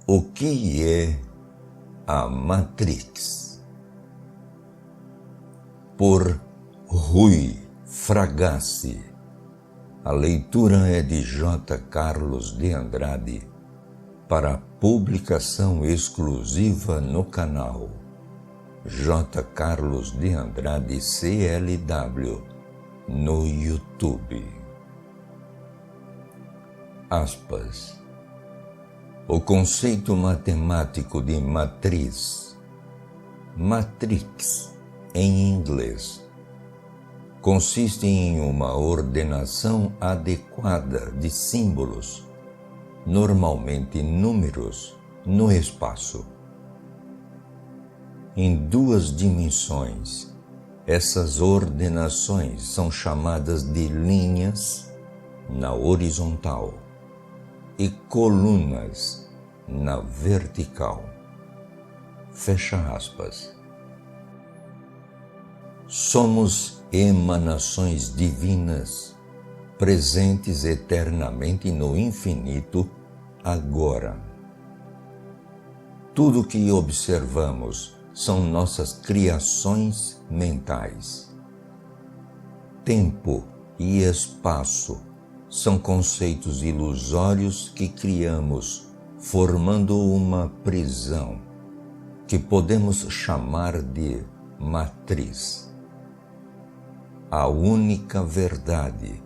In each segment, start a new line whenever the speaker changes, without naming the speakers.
O que é a Matrix? Por Rui Fragasse. A leitura é de J. Carlos de Andrade para publicação exclusiva no canal J. Carlos de Andrade CLW no YouTube. Aspas. O conceito matemático de matriz, matrix em inglês, consiste em uma ordenação adequada de símbolos, normalmente números, no espaço. Em duas dimensões, essas ordenações são chamadas de linhas na horizontal e colunas na vertical. Fecha aspas. Somos emanações divinas, presentes eternamente no infinito agora. Tudo que observamos são nossas criações mentais. Tempo e espaço são conceitos ilusórios que criamos, formando uma prisão, que podemos chamar de matriz. A única verdade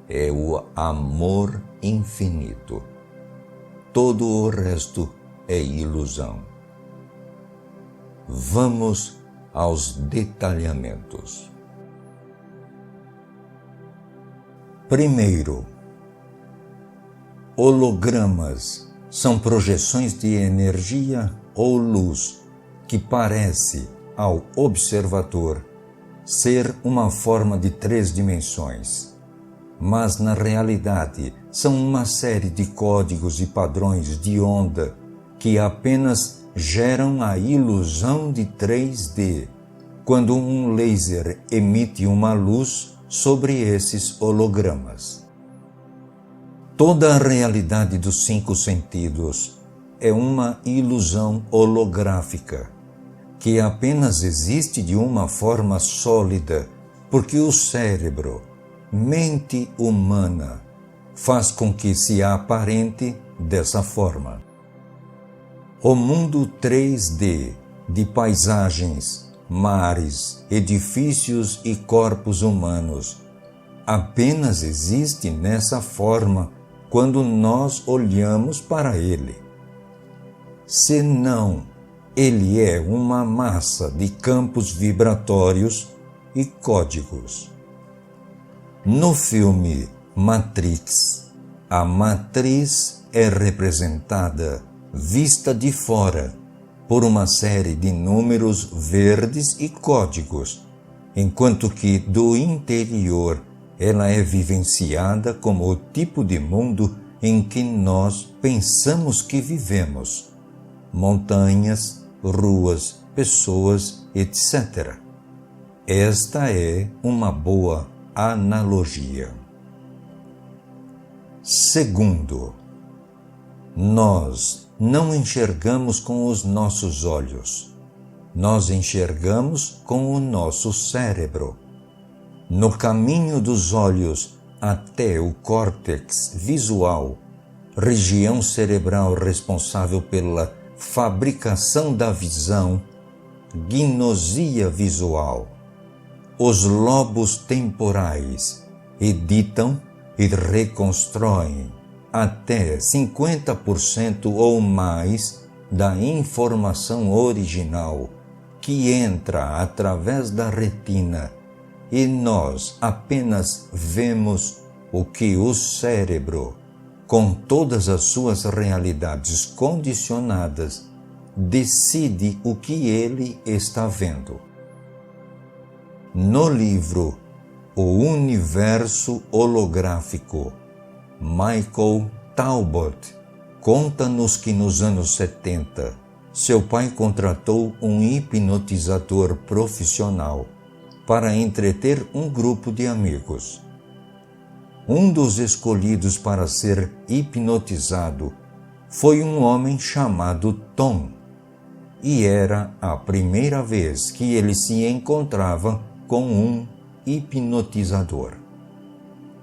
é o amor infinito. Todo o resto é ilusão. Vamos aos detalhamentos. Primeiro, hologramas são projeções de energia ou luz que parece, ao observador, ser uma forma de 3 dimensões, mas na realidade são uma série de códigos e padrões de onda que apenas geram a ilusão de 3D, quando um laser emite uma luz sobre esses hologramas. Toda a realidade dos 5 sentidos é uma ilusão holográfica, que apenas existe de uma forma sólida, porque o cérebro, mente humana, faz com que se aparente dessa forma. O mundo 3D de paisagens, mares, edifícios e corpos humanos apenas existe nessa forma quando nós olhamos para ele. Senão, ele é uma massa de campos vibratórios e códigos. No filme Matrix, a matriz é representada, vista de fora, por uma série de números verdes e códigos, enquanto que do interior ela é vivenciada como o tipo de mundo em que nós pensamos que vivemos. Montanhas, ruas, pessoas, etc. Esta é uma boa analogia. Segundo, nós não enxergamos com os nossos olhos. Nós enxergamos com o nosso cérebro. No caminho dos olhos até o córtex visual, região cerebral responsável pela fabricação da visão, gnosia visual. Os lobos temporais editam e reconstroem até 50% ou mais da informação original que entra através da retina, e nós apenas vemos o que o cérebro, com todas as suas realidades condicionadas, decide o que ele está vendo. No livro O Universo Holográfico, Michael Talbot conta-nos que nos anos 70, seu pai contratou um hipnotizador profissional para entreter um grupo de amigos. Um dos escolhidos para ser hipnotizado foi um homem chamado Tom, e era a primeira vez que ele se encontrava com um hipnotizador.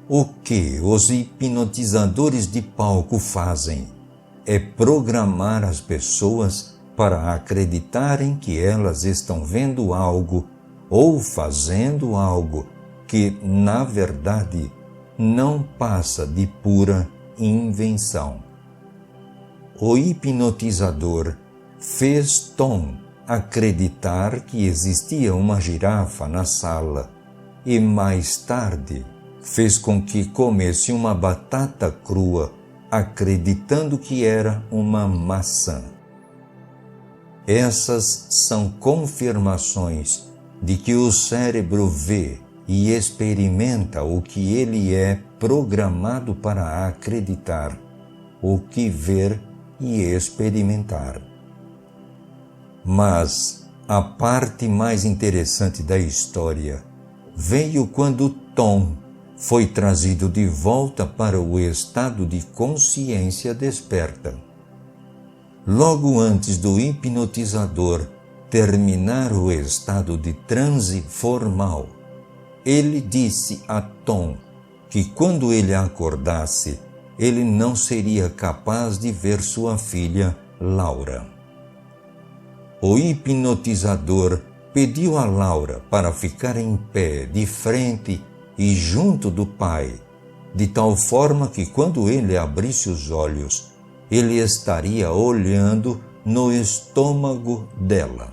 O que os hipnotizadores de palco fazem é programar as pessoas para acreditarem que elas estão vendo algo ou fazendo algo que, na verdade, não passa de pura invenção. O hipnotizador fez Tom acreditar que existia uma girafa na sala e, mais tarde, fez com que comesse uma batata crua, acreditando que era uma maçã. Essas são confirmações de que o cérebro vê e experimenta o que ele é programado para acreditar, o que ver e experimentar. Mas a parte mais interessante da história veio quando Tom foi trazido de volta para o estado de consciência desperta. Logo antes do hipnotizador terminar o estado de transe formal, ele disse a Tom que quando ele acordasse, ele não seria capaz de ver sua filha, Laura. O hipnotizador pediu a Laura para ficar em pé, de frente e junto do pai, de tal forma que quando ele abrisse os olhos, ele estaria olhando no estômago dela.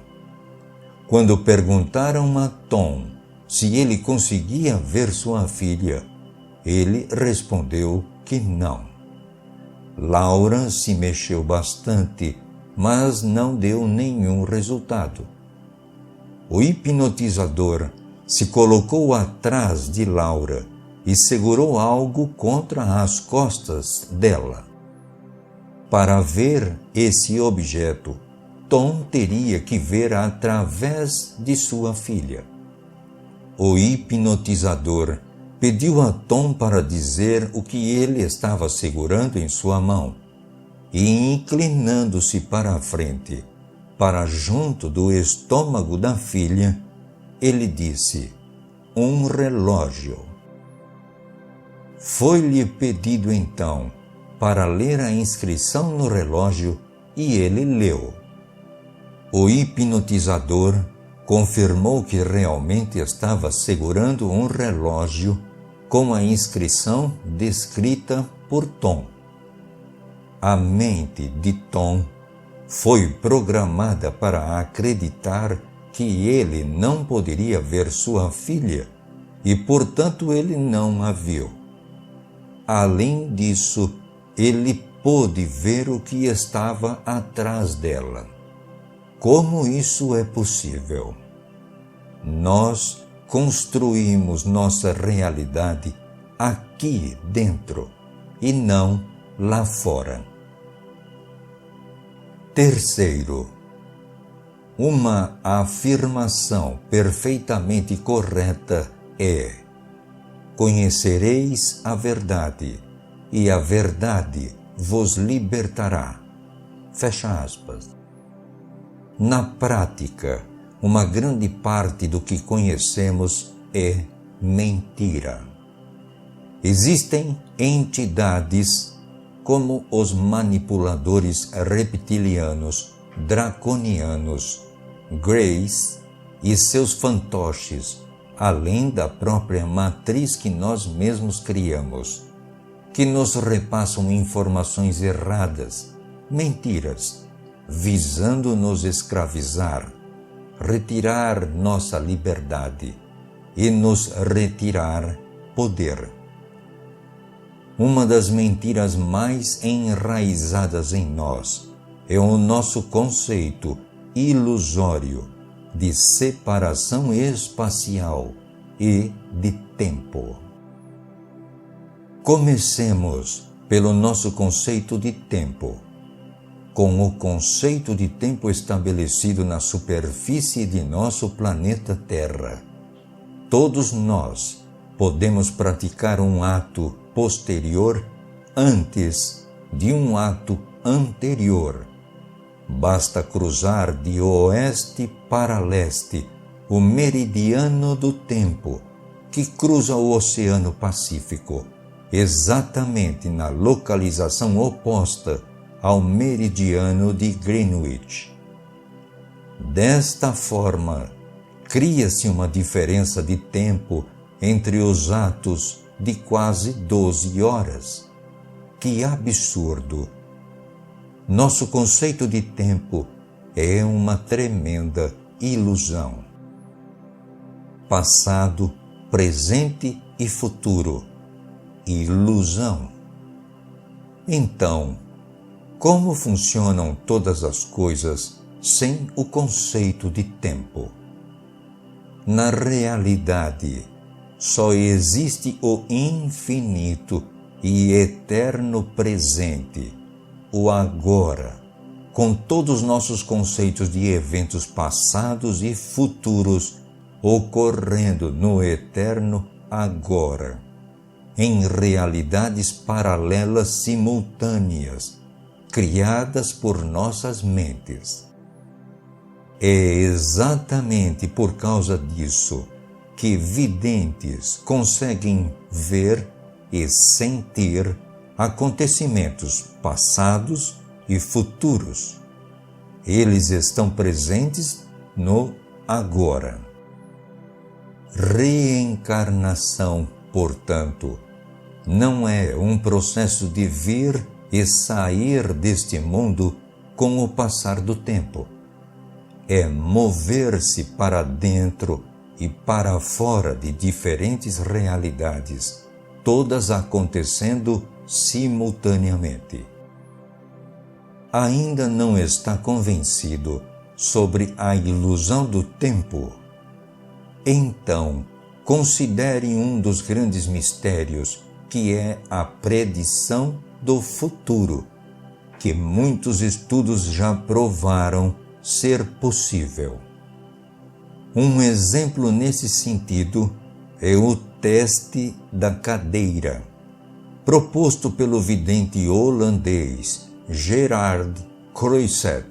Quando perguntaram a Tom se ele conseguia ver sua filha, ele respondeu que não. Laura se mexeu bastante, mas não deu nenhum resultado. O hipnotizador se colocou atrás de Laura e segurou algo contra as costas dela. Para ver esse objeto, Tom teria que ver através de sua filha. O hipnotizador pediu a Tom para dizer o que ele estava segurando em sua mão e, inclinando-se para a frente, para junto do estômago da filha, ele disse: um relógio. Foi-lhe pedido então para ler a inscrição no relógio e ele leu. O hipnotizador confirmou que realmente estava segurando um relógio com a inscrição descrita por Tom. A mente de Tom foi programada para acreditar que ele não poderia ver sua filha e, portanto, ele não a viu. Além disso, ele pôde ver o que estava atrás dela. Como isso é possível? Nós construímos nossa realidade aqui dentro e não lá fora. Terceiro, uma afirmação perfeitamente correta é: conhecereis a verdade e a verdade vos libertará. Fecha aspas. Na prática, uma grande parte do que conhecemos é mentira. Existem entidades como os manipuladores reptilianos, draconianos, greys e seus fantoches, além da própria matriz que nós mesmos criamos, que nos repassam informações erradas, mentiras, visando nos escravizar, retirar nossa liberdade e nos retirar poder. Uma das mentiras mais enraizadas em nós é o nosso conceito ilusório de separação espacial e de tempo. Comecemos pelo nosso conceito de tempo. Com o conceito de tempo estabelecido na superfície de nosso planeta Terra, todos nós podemos praticar um ato posterior antes de um ato anterior. Basta cruzar de oeste para leste o meridiano do tempo, que cruza o Oceano Pacífico, exatamente na localização oposta ao meridiano de Greenwich. Desta forma, cria-se uma diferença de tempo entre os atos de quase 12 horas. Que absurdo! Nosso conceito de tempo é uma tremenda ilusão. Passado, presente e futuro. Ilusão. Então, como funcionam todas as coisas sem o conceito de tempo? Na realidade, só existe o infinito e eterno presente, o agora, com todos os nossos conceitos de eventos passados e futuros ocorrendo no eterno agora, em realidades paralelas simultâneas, criadas por nossas mentes. É exatamente por causa disso que videntes conseguem ver e sentir acontecimentos passados e futuros. Eles estão presentes no agora. Reencarnação, portanto, não é um processo de vir e sair deste mundo com o passar do tempo. É mover-se para dentro e para fora de diferentes realidades, todas acontecendo simultaneamente. Ainda não está convencido sobre a ilusão do tempo? Então, considere um dos grandes mistérios, que é a predição do futuro, que muitos estudos já provaram ser possível. Um exemplo nesse sentido é o teste da cadeira, proposto pelo vidente holandês Gerard Croiset.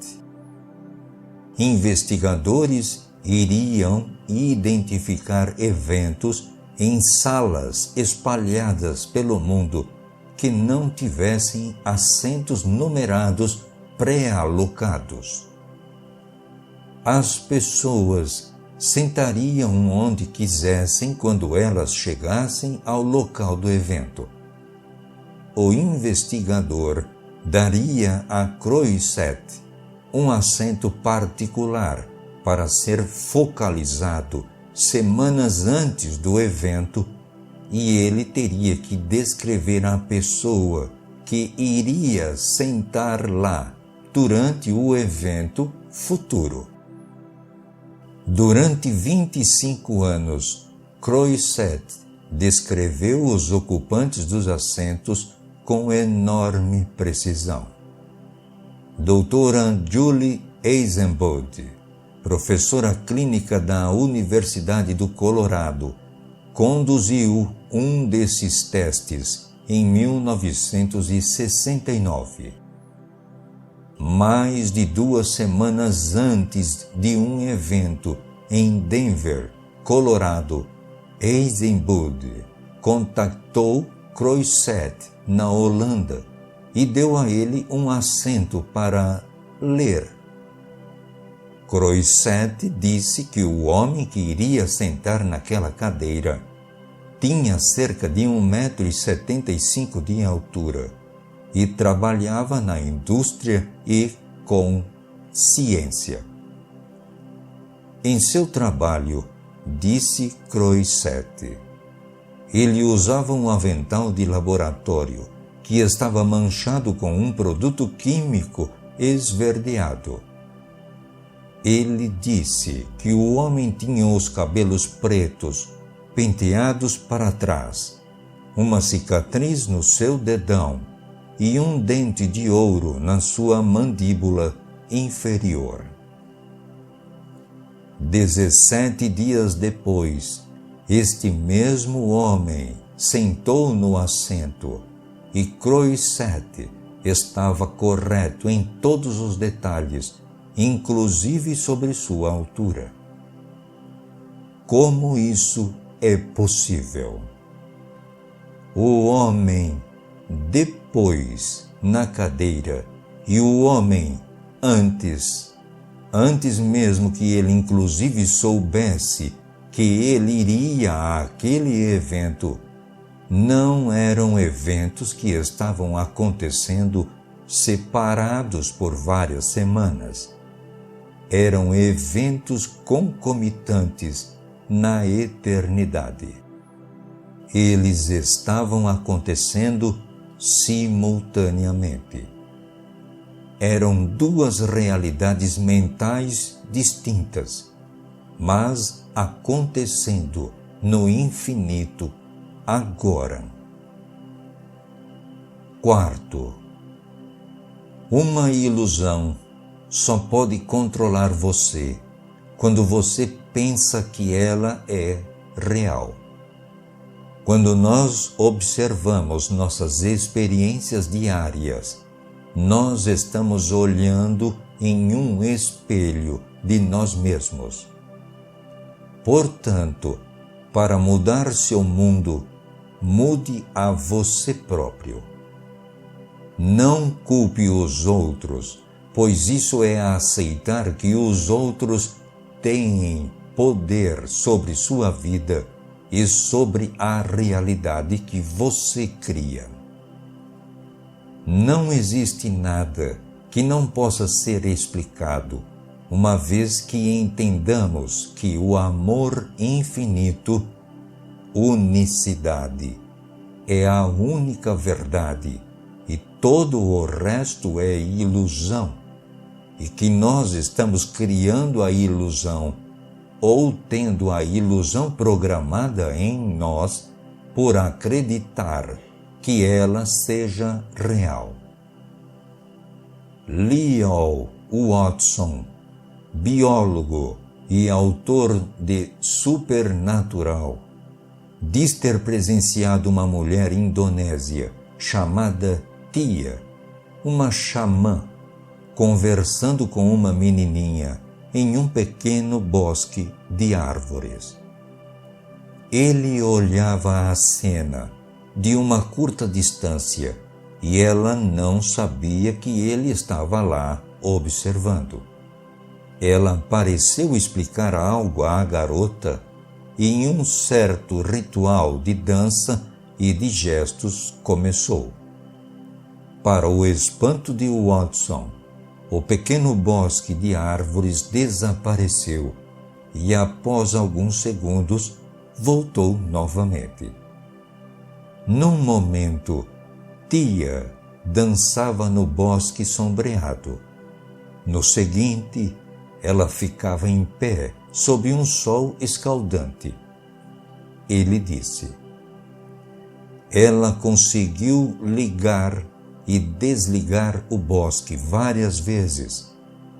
Investigadores iriam identificar eventos em salas espalhadas pelo mundo que não tivessem assentos numerados pré-alocados. As pessoas sentariam onde quisessem quando elas chegassem ao local do evento. O investigador daria a Croiset um assento particular para ser focalizado semanas antes do evento, e ele teria que descrever a pessoa que iria sentar lá durante o evento futuro. Durante 25 anos, Croiset descreveu os ocupantes dos assentos com enorme precisão. Doutora Julie Eisenbud, professora clínica da Universidade do Colorado, conduziu um desses testes em 1969. Mais de 2 semanas antes de um evento em Denver, Colorado, Eisenbud contactou Croiset na Holanda e deu a ele um assento para ler. Croiset disse que o homem que iria sentar naquela cadeira tinha cerca de 1,75 m de altura e trabalhava na indústria e com ciência. Em seu trabalho, disse Croiset, ele usava um avental de laboratório que estava manchado com um produto químico esverdeado. Ele disse que o homem tinha os cabelos pretos, penteados para trás, uma cicatriz no seu dedão e um dente de ouro na sua mandíbula inferior. 17 dias depois, este mesmo homem sentou no assento e Croiset estava correto em todos os detalhes, inclusive sobre sua altura. Como isso é possível? O homem depois na cadeira e o homem antes mesmo que ele inclusive soubesse que ele iria àquele evento, não eram eventos que estavam acontecendo separados por várias semanas. Eram eventos concomitantes na eternidade. Eles estavam acontecendo simultaneamente. Eram duas realidades mentais distintas, mas acontecendo no infinito agora. Quarto, uma ilusão só pode controlar você quando você pensa que ela é real. Quando nós observamos nossas experiências diárias, nós estamos olhando em um espelho de nós mesmos. Portanto, para mudar seu mundo, mude a você próprio. Não culpe os outros, pois isso é aceitar que os outros têm poder sobre sua vida e sobre a realidade que você cria. Não existe nada que não possa ser explicado, uma vez que entendamos que o amor infinito, unicidade, é a única verdade e todo o resto é ilusão, e que nós estamos criando a ilusão ou tendo a ilusão programada em nós por acreditar que ela seja real. Leo Watson, biólogo e autor de Supernatural, diz ter presenciado uma mulher indonésia chamada Tia, uma xamã, conversando com uma menininha em um pequeno bosque de árvores. Ele olhava a cena de uma curta distância e ela não sabia que ele estava lá observando. Ela pareceu explicar algo à garota e em um certo ritual de dança e de gestos começou. Para o espanto de Watson, o pequeno bosque de árvores desapareceu e após alguns segundos voltou novamente. Num momento, Tia dançava no bosque sombreado. No seguinte, ela ficava em pé sob um sol escaldante. Ele disse: ela conseguiu ligar e desligar o bosque várias vezes,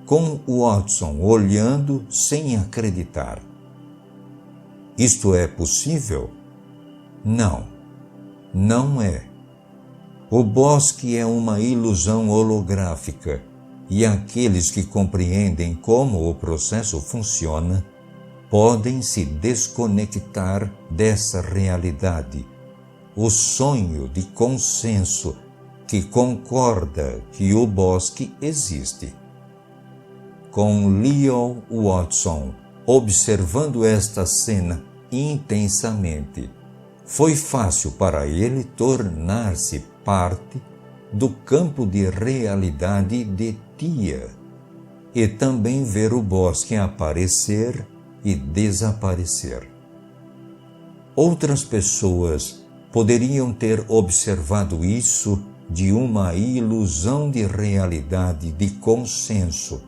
com Watson olhando sem acreditar. Isto é possível? Não, não é. O bosque é uma ilusão holográfica e aqueles que compreendem como o processo funciona podem se desconectar dessa realidade, o sonho de consenso que concorda que o bosque existe. Com Leo Watson observando esta cena intensamente, foi fácil para ele tornar-se parte do campo de realidade de Tia e também ver o bosque aparecer e desaparecer. Outras pessoas poderiam ter observado isso de uma ilusão de realidade de consenso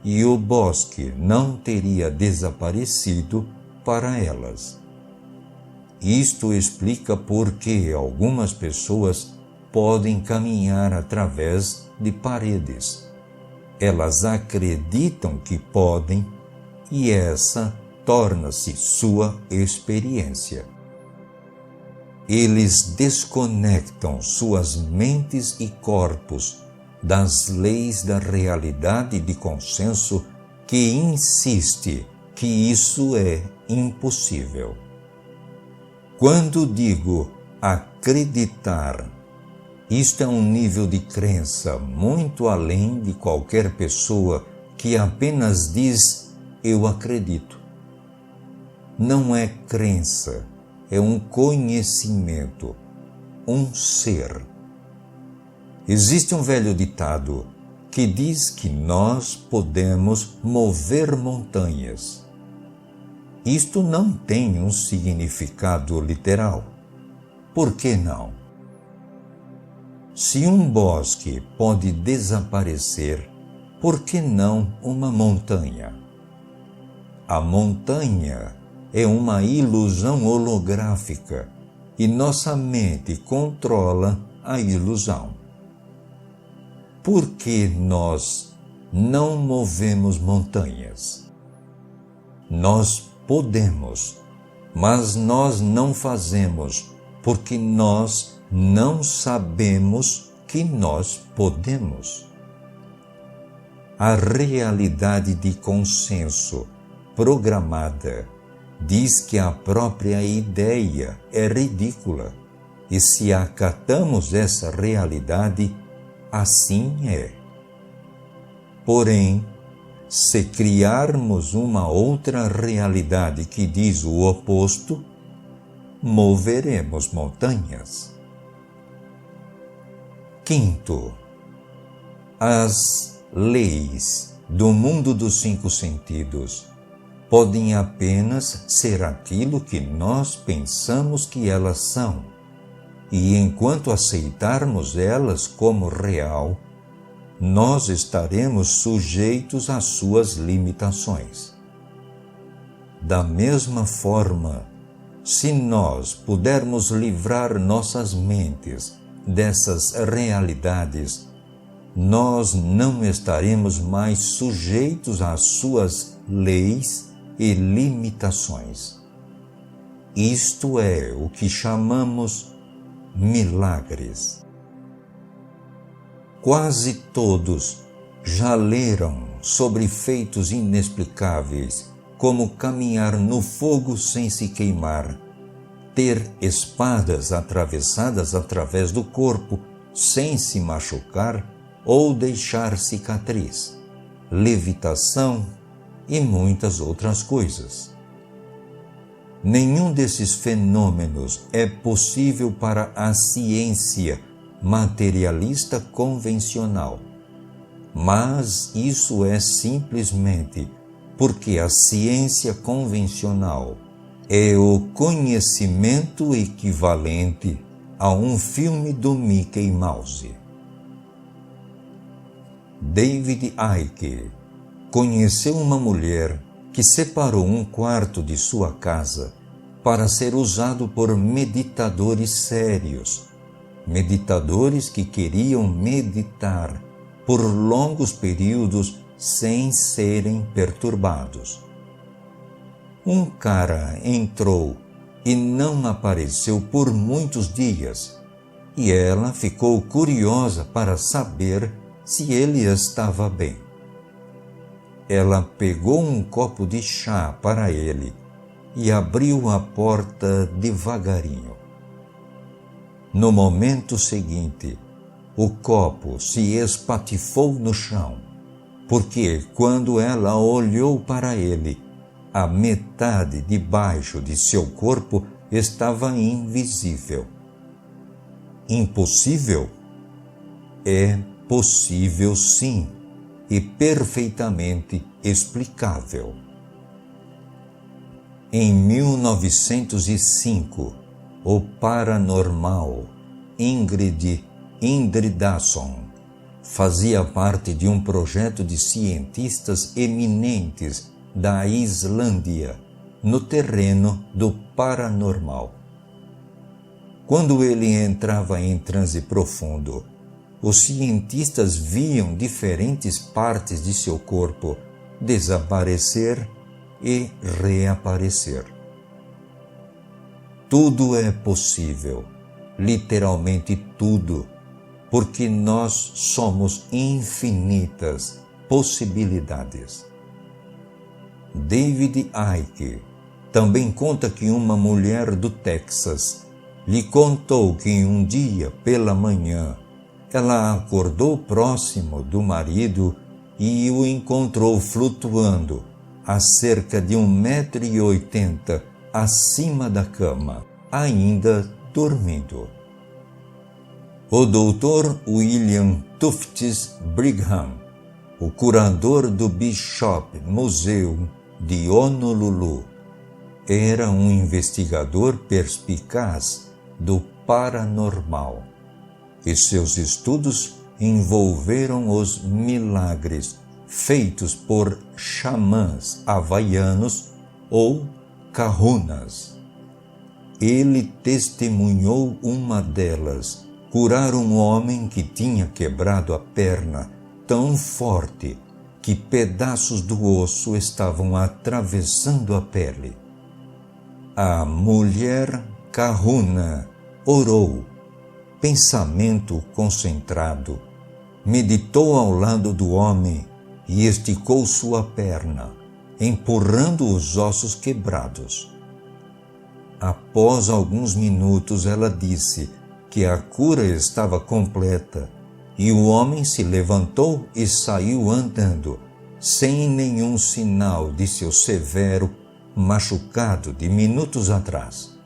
e o bosque não teria desaparecido para elas. Isto explica por que algumas pessoas podem caminhar através de paredes. Elas acreditam que podem e essa torna-se sua experiência. Eles desconectam suas mentes e corpos das leis da realidade de consenso que insiste que isso é impossível. Quando digo acreditar, isto é um nível de crença muito além de qualquer pessoa que apenas diz eu acredito. Não é crença, é um conhecimento, um ser. Existe um velho ditado que diz que nós podemos mover montanhas. Isto não tem um significado literal. Por que não? Se um bosque pode desaparecer, por que não uma montanha? A montanha é uma ilusão holográfica e nossa mente controla a ilusão. Por que nós não movemos montanhas? Nós podemos, mas nós não fazemos, porque nós não sabemos que nós podemos. A realidade de consenso programada diz que a própria ideia é ridícula, e se acatamos essa realidade, assim é. Porém, se criarmos uma outra realidade que diz o oposto, moveremos montanhas. Quinto, as leis do mundo dos 5 sentidos podem apenas ser aquilo que nós pensamos que elas são, e enquanto aceitarmos elas como real, nós estaremos sujeitos às suas limitações. Da mesma forma, se nós pudermos livrar nossas mentes dessas realidades, nós não estaremos mais sujeitos às suas leis e limitações. Isto é o que chamamos milagres. Quase todos já leram sobre feitos inexplicáveis, como caminhar no fogo sem se queimar, ter espadas atravessadas através do corpo sem se machucar ou deixar cicatriz, levitação e muitas outras coisas. Nenhum desses fenômenos é possível para a ciência materialista convencional, mas isso é simplesmente porque a ciência convencional é o conhecimento equivalente a um filme do Mickey Mouse. David Icke conheceu uma mulher que separou um quarto de sua casa para ser usado por meditadores sérios, meditadores que queriam meditar por longos períodos sem serem perturbados. Um cara entrou e não apareceu por muitos dias, e ela ficou curiosa para saber se ele estava bem. Ela pegou um copo de chá para ele e abriu a porta devagarinho. No momento seguinte, o copo se espatifou no chão, porque quando ela olhou para ele, a metade de baixo de seu corpo estava invisível. Impossível? É possível sim, e perfeitamente explicável. Em 1905, o paranormal Ingrid Indridason fazia parte de um projeto de cientistas eminentes da Islândia no terreno do paranormal. Quando ele entrava em transe profundo, os cientistas viam diferentes partes de seu corpo desaparecer e reaparecer. tudo é possível, literalmente tudo, porque nós somos infinitas possibilidades. David Icke também conta que uma mulher do Texas lhe contou que um dia pela manhã ela acordou próximo do marido e o encontrou flutuando a cerca de 1,80 m acima da cama, ainda dormindo. O Dr. William Tufts Brigham, o curador do Bishop Museum de Honolulu, era um investigador perspicaz do paranormal, e seus estudos envolveram os milagres feitos por xamãs havaianos ou kahunas. Ele testemunhou uma delas curar um homem que tinha quebrado a perna tão forte que pedaços do osso estavam atravessando a pele. A mulher kahuna orou, pensamento concentrado, meditou ao lado do homem e esticou sua perna, empurrando os ossos quebrados. Após alguns minutos, ela disse que a cura estava completa e o homem se levantou e saiu andando, sem nenhum sinal de seu severo machucado de minutos atrás.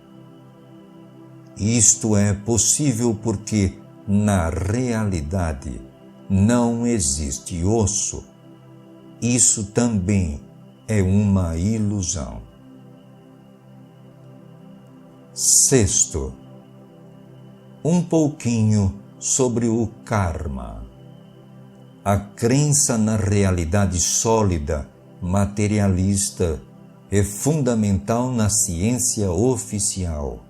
Isto é possível porque, na realidade, não existe osso. Isso também é uma ilusão. Sexto, um pouquinho sobre o karma. A crença na realidade sólida, materialista, é fundamental na ciência oficial,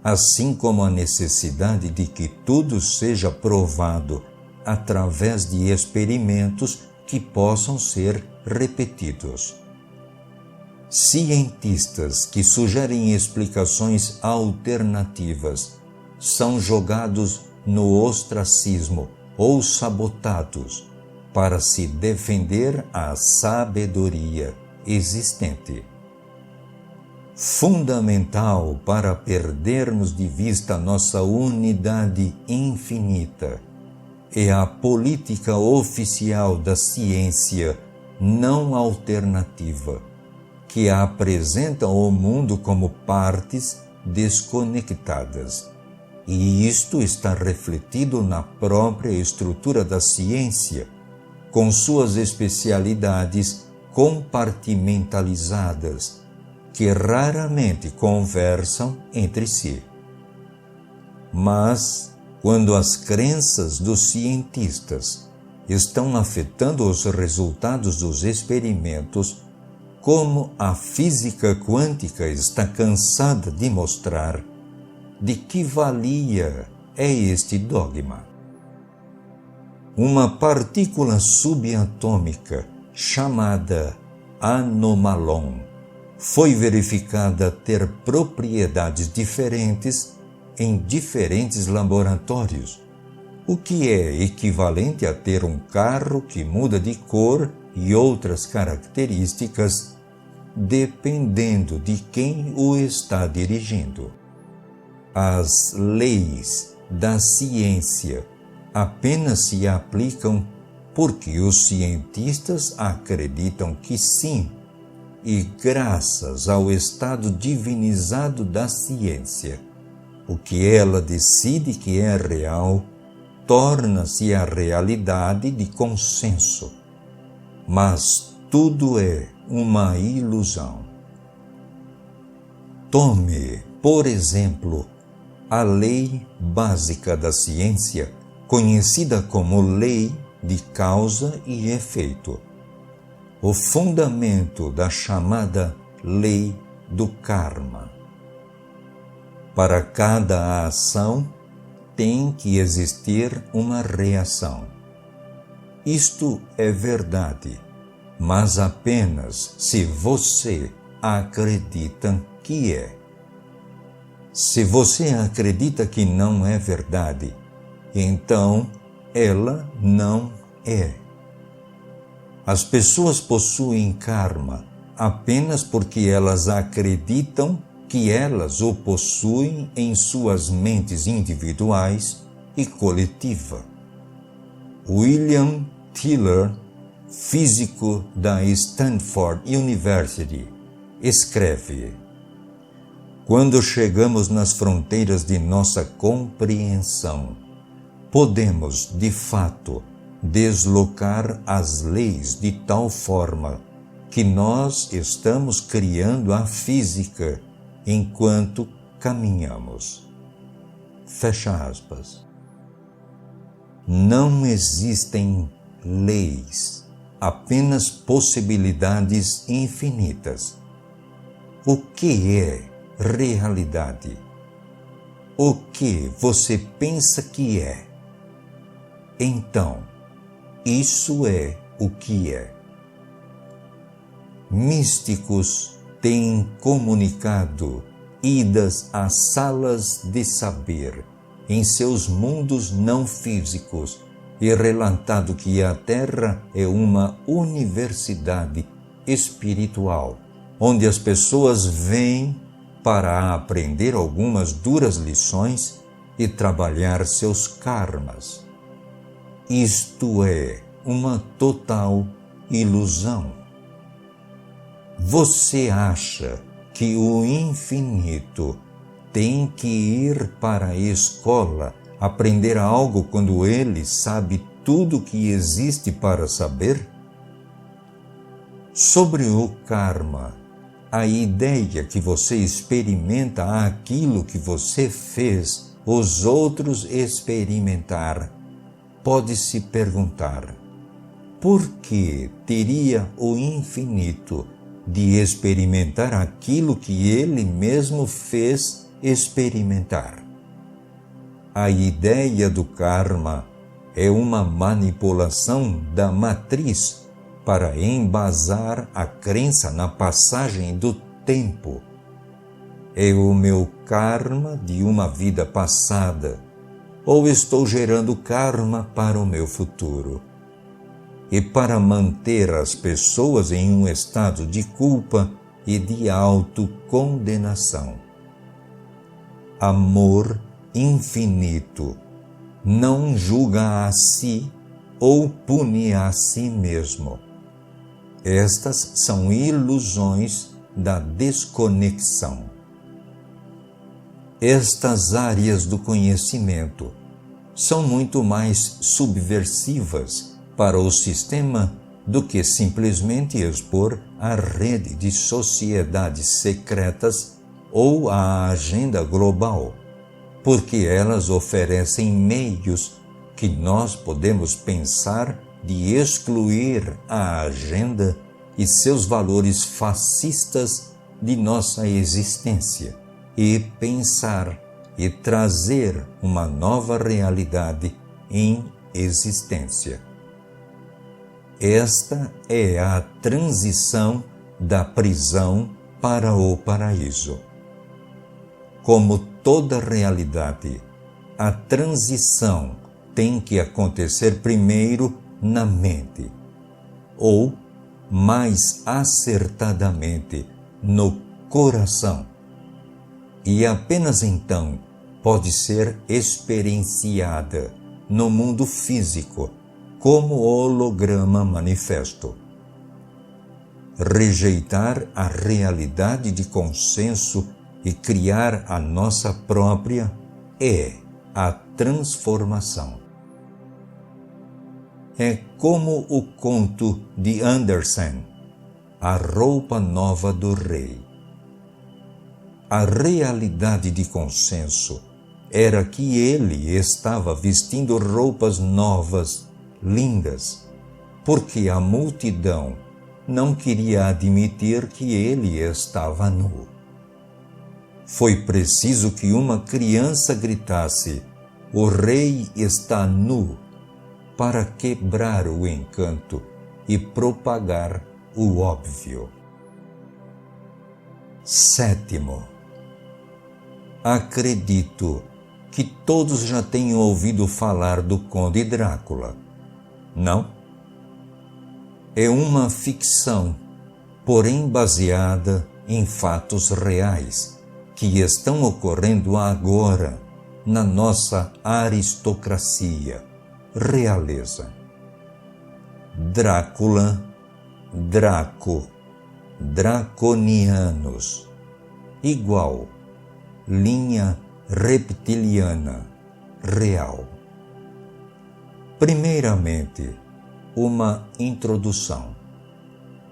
assim como a necessidade de que tudo seja provado através de experimentos que possam ser repetidos. Cientistas que sugerem explicações alternativas são jogados no ostracismo ou sabotados para se defender a sabedoria existente. Fundamental para perdermos de vista nossa unidade infinita é a política oficial da ciência não alternativa, que apresenta o mundo como partes desconectadas. E isto está refletido na própria estrutura da ciência, com suas especialidades compartimentalizadas, que raramente conversam entre si. Mas, quando as crenças dos cientistas estão afetando os resultados dos experimentos, como a física quântica está cansada de mostrar, de que valia é este dogma? Uma partícula subatômica chamada anomalon foi verificada ter propriedades diferentes em diferentes laboratórios, o que é equivalente a ter um carro que muda de cor e outras características dependendo de quem o está dirigindo. As leis da ciência apenas se aplicam porque os cientistas acreditam que sim, e graças ao estado divinizado da ciência, o que ela decide que é real torna-se a realidade de consenso. Mas tudo é uma ilusão. Tome, por exemplo, a lei básica da ciência, conhecida como lei de causa e efeito, o fundamento da chamada lei do karma. Para cada ação tem que existir uma reação. Isto é verdade, mas apenas se você acredita que é. Se você acredita que não é verdade, então ela não é. As pessoas possuem karma apenas porque elas acreditam que elas o possuem em suas mentes individuais e coletiva. William Tiller, físico da Stanford University, escreve: quando chegamos nas fronteiras de nossa compreensão, podemos, de fato, deslocar as leis de tal forma que nós estamos criando a física enquanto caminhamos. Fecha aspas. Não existem leis, apenas possibilidades infinitas. O que é realidade? O que você pensa que é? Então, isso é o que é. Místicos têm comunicado idas às salas de saber em seus mundos não físicos e relatado que a Terra é uma universidade espiritual, onde as pessoas vêm para aprender algumas duras lições e trabalhar seus karmas. Isto é uma total ilusão. Você acha que o infinito tem que ir para a escola aprender algo quando ele sabe tudo que existe para saber? Sobre o karma, a ideia que você experimenta aquilo que você fez os outros experimentar, pode-se perguntar: por que teria o infinito de experimentar aquilo que ele mesmo fez experimentar? A ideia do karma é uma manipulação da matriz para embasar a crença na passagem do tempo. É o meu karma de uma vida passada, ou estou gerando karma para o meu futuro? E para manter as pessoas em um estado de culpa e de autocondenação. Amor infinito não julga a si ou pune a si mesmo. Estas são ilusões da desconexão. Estas áreas do conhecimento são muito mais subversivas para o sistema do que simplesmente expor a rede de sociedades secretas ou a agenda global, porque elas oferecem meios que nós podemos pensar de excluir a agenda e seus valores fascistas de nossa existência e pensar e trazer uma nova realidade em existência. Esta é a transição da prisão para o paraíso. Como toda realidade, a transição tem que acontecer primeiro na mente, ou, mais acertadamente, no coração. E apenas então pode ser experienciada no mundo físico como holograma manifesto. Rejeitar a realidade de consenso e criar a nossa própria é a transformação. É como o conto de Andersen, A Roupa Nova do Rei. A realidade de consenso era que ele estava vestindo roupas novas, lindas, porque a multidão não queria admitir que ele estava nu. Foi preciso que uma criança gritasse: "O rei está nu", para quebrar o encanto e propagar o óbvio. Sétimo, Acredito que todos já tenham ouvido falar do Conde Drácula, não? É uma ficção, porém baseada em fatos reais que estão ocorrendo agora na nossa aristocracia, realeza. Drácula, Draco, draconianos, igual, linha reptiliana, real. Primeiramente, uma introdução.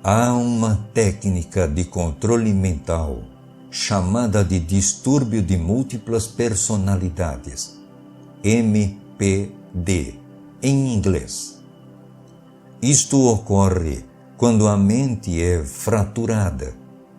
Há uma técnica de controle mental chamada de distúrbio de múltiplas personalidades, MPD, em inglês. Isto ocorre quando a mente é fraturada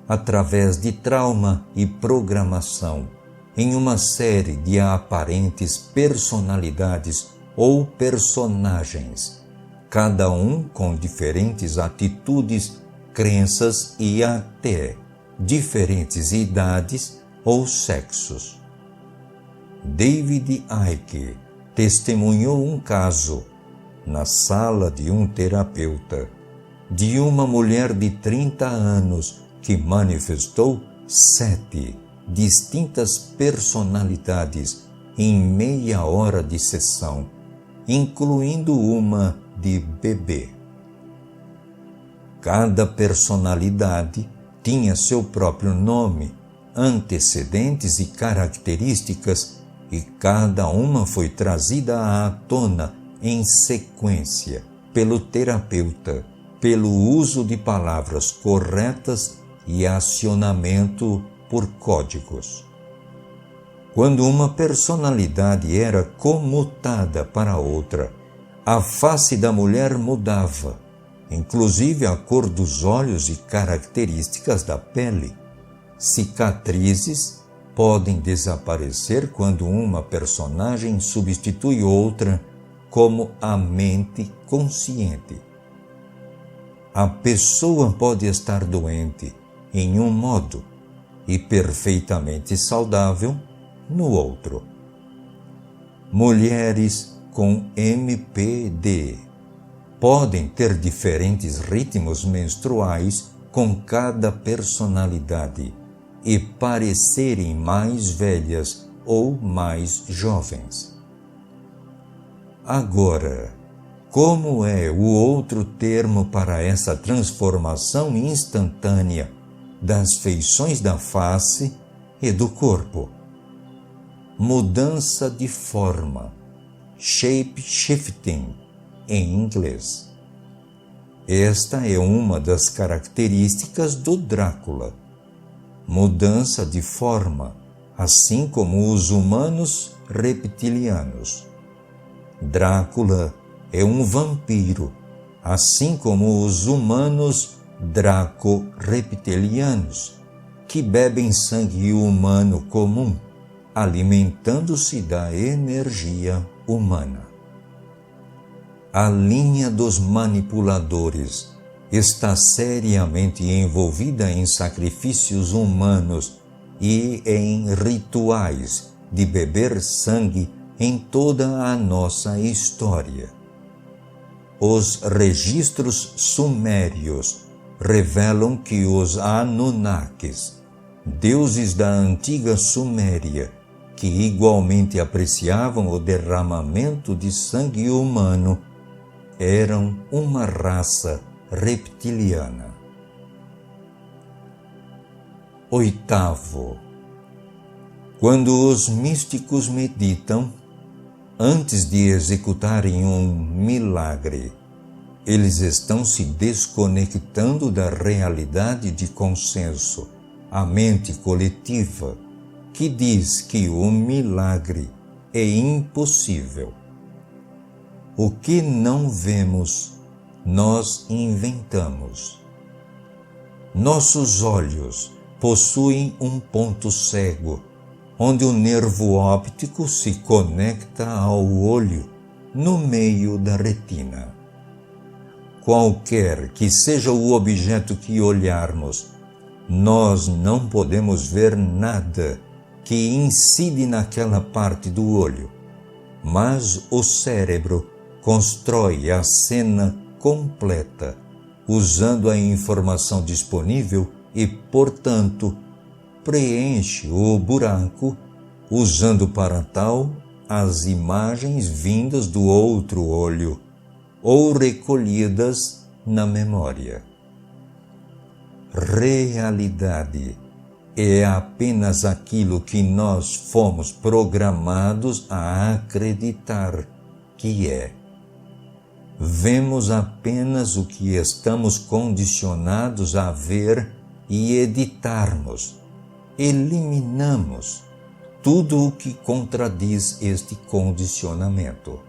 através de trauma e programação em uma série de aparentes personalidades ou personagens, cada um com diferentes atitudes, crenças e até diferentes idades ou sexos. David Icke testemunhou um caso, na sala de um terapeuta, de uma mulher de 30 anos que manifestou 7 distintas personalidades em meia hora de sessão, incluindo uma de bebê. Cada personalidade tinha seu próprio nome, antecedentes e características, e cada uma foi trazida à tona em sequência pelo terapeuta, pelo uso de palavras corretas e acionamento por códigos. Quando uma personalidade era comutada para outra, a face da mulher mudava, inclusive a cor dos olhos e características da pele. Cicatrizes podem desaparecer quando uma personagem substitui outra como a mente consciente. A pessoa pode estar doente em um modo e perfeitamente saudável no outro. Mulheres com MPD podem ter diferentes ritmos menstruais com cada personalidade e parecerem mais velhas ou mais jovens. Agora, como é o outro termo para essa transformação instantânea das feições da face e do corpo? Mudança de forma, shape-shifting, em inglês. Esta é uma das características do Drácula. Mudança de forma, assim como os humanos reptilianos. Drácula é um vampiro, assim como os humanos draco-reptilianos, que bebem sangue humano comum, alimentando-se da energia humana. A linha dos manipuladores está seriamente envolvida em sacrifícios humanos e em rituais de beber sangue em toda a nossa história. Os registros sumérios revelam que os Anunnakis, deuses da antiga Suméria, que igualmente apreciavam o derramamento de sangue humano, eram uma raça reptiliana. 8. Quando os místicos meditam, antes de executarem um milagre, eles estão se desconectando da realidade de consenso, a mente coletiva, que diz que o milagre é impossível. O que não vemos, nós inventamos. Nossos olhos possuem um ponto cego, onde o nervo óptico se conecta ao olho no meio da retina. Qualquer que seja o objeto que olharmos, nós não podemos ver nada que incide naquela parte do olho, mas o cérebro constrói a cena completa, usando a informação disponível e, portanto, preenche o buraco, usando para tal as imagens vindas do outro olho ou recolhidas na memória. Realidade é apenas aquilo que nós fomos programados a acreditar que é. Vemos apenas o que estamos condicionados a ver e editarmos. Eliminamos tudo o que contradiz este condicionamento.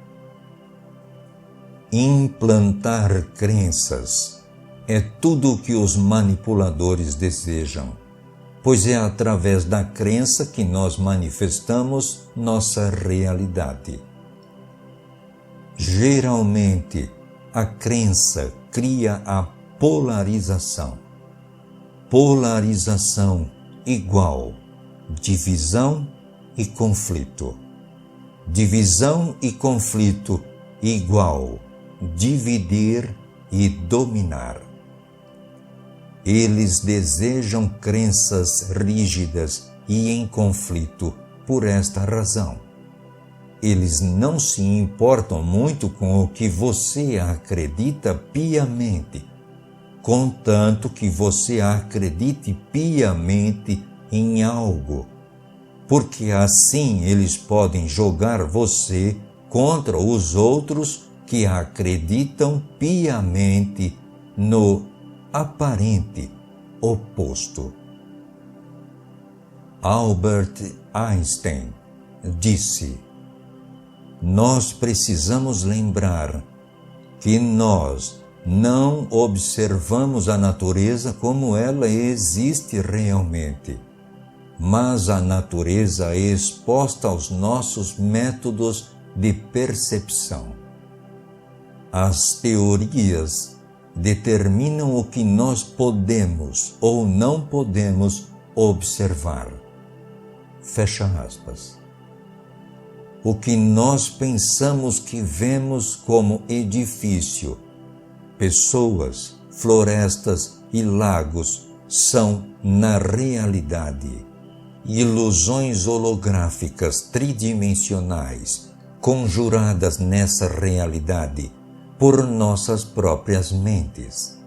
Implantar crenças é tudo o que os manipuladores desejam, pois é através da crença que nós manifestamos nossa realidade. Geralmente, a crença cria a polarização. Polarização igual divisão e conflito. Divisão e conflito igual dividir e dominar. Eles desejam crenças rígidas e em conflito por esta razão. Eles não se importam muito com o que você acredita piamente, contanto que você acredite piamente em algo, porque assim eles podem jogar você contra os outros que acreditam piamente no aparente oposto. Albert Einstein disse: nós precisamos lembrar que nós não observamos a natureza como ela existe realmente, mas a natureza é exposta aos nossos métodos de percepção. As teorias determinam o que nós podemos ou não podemos observar. Fecha aspas. O que nós pensamos que vemos como edifício, pessoas, florestas e lagos são, na realidade, ilusões holográficas tridimensionais conjuradas nessa realidade por nossas próprias mentes.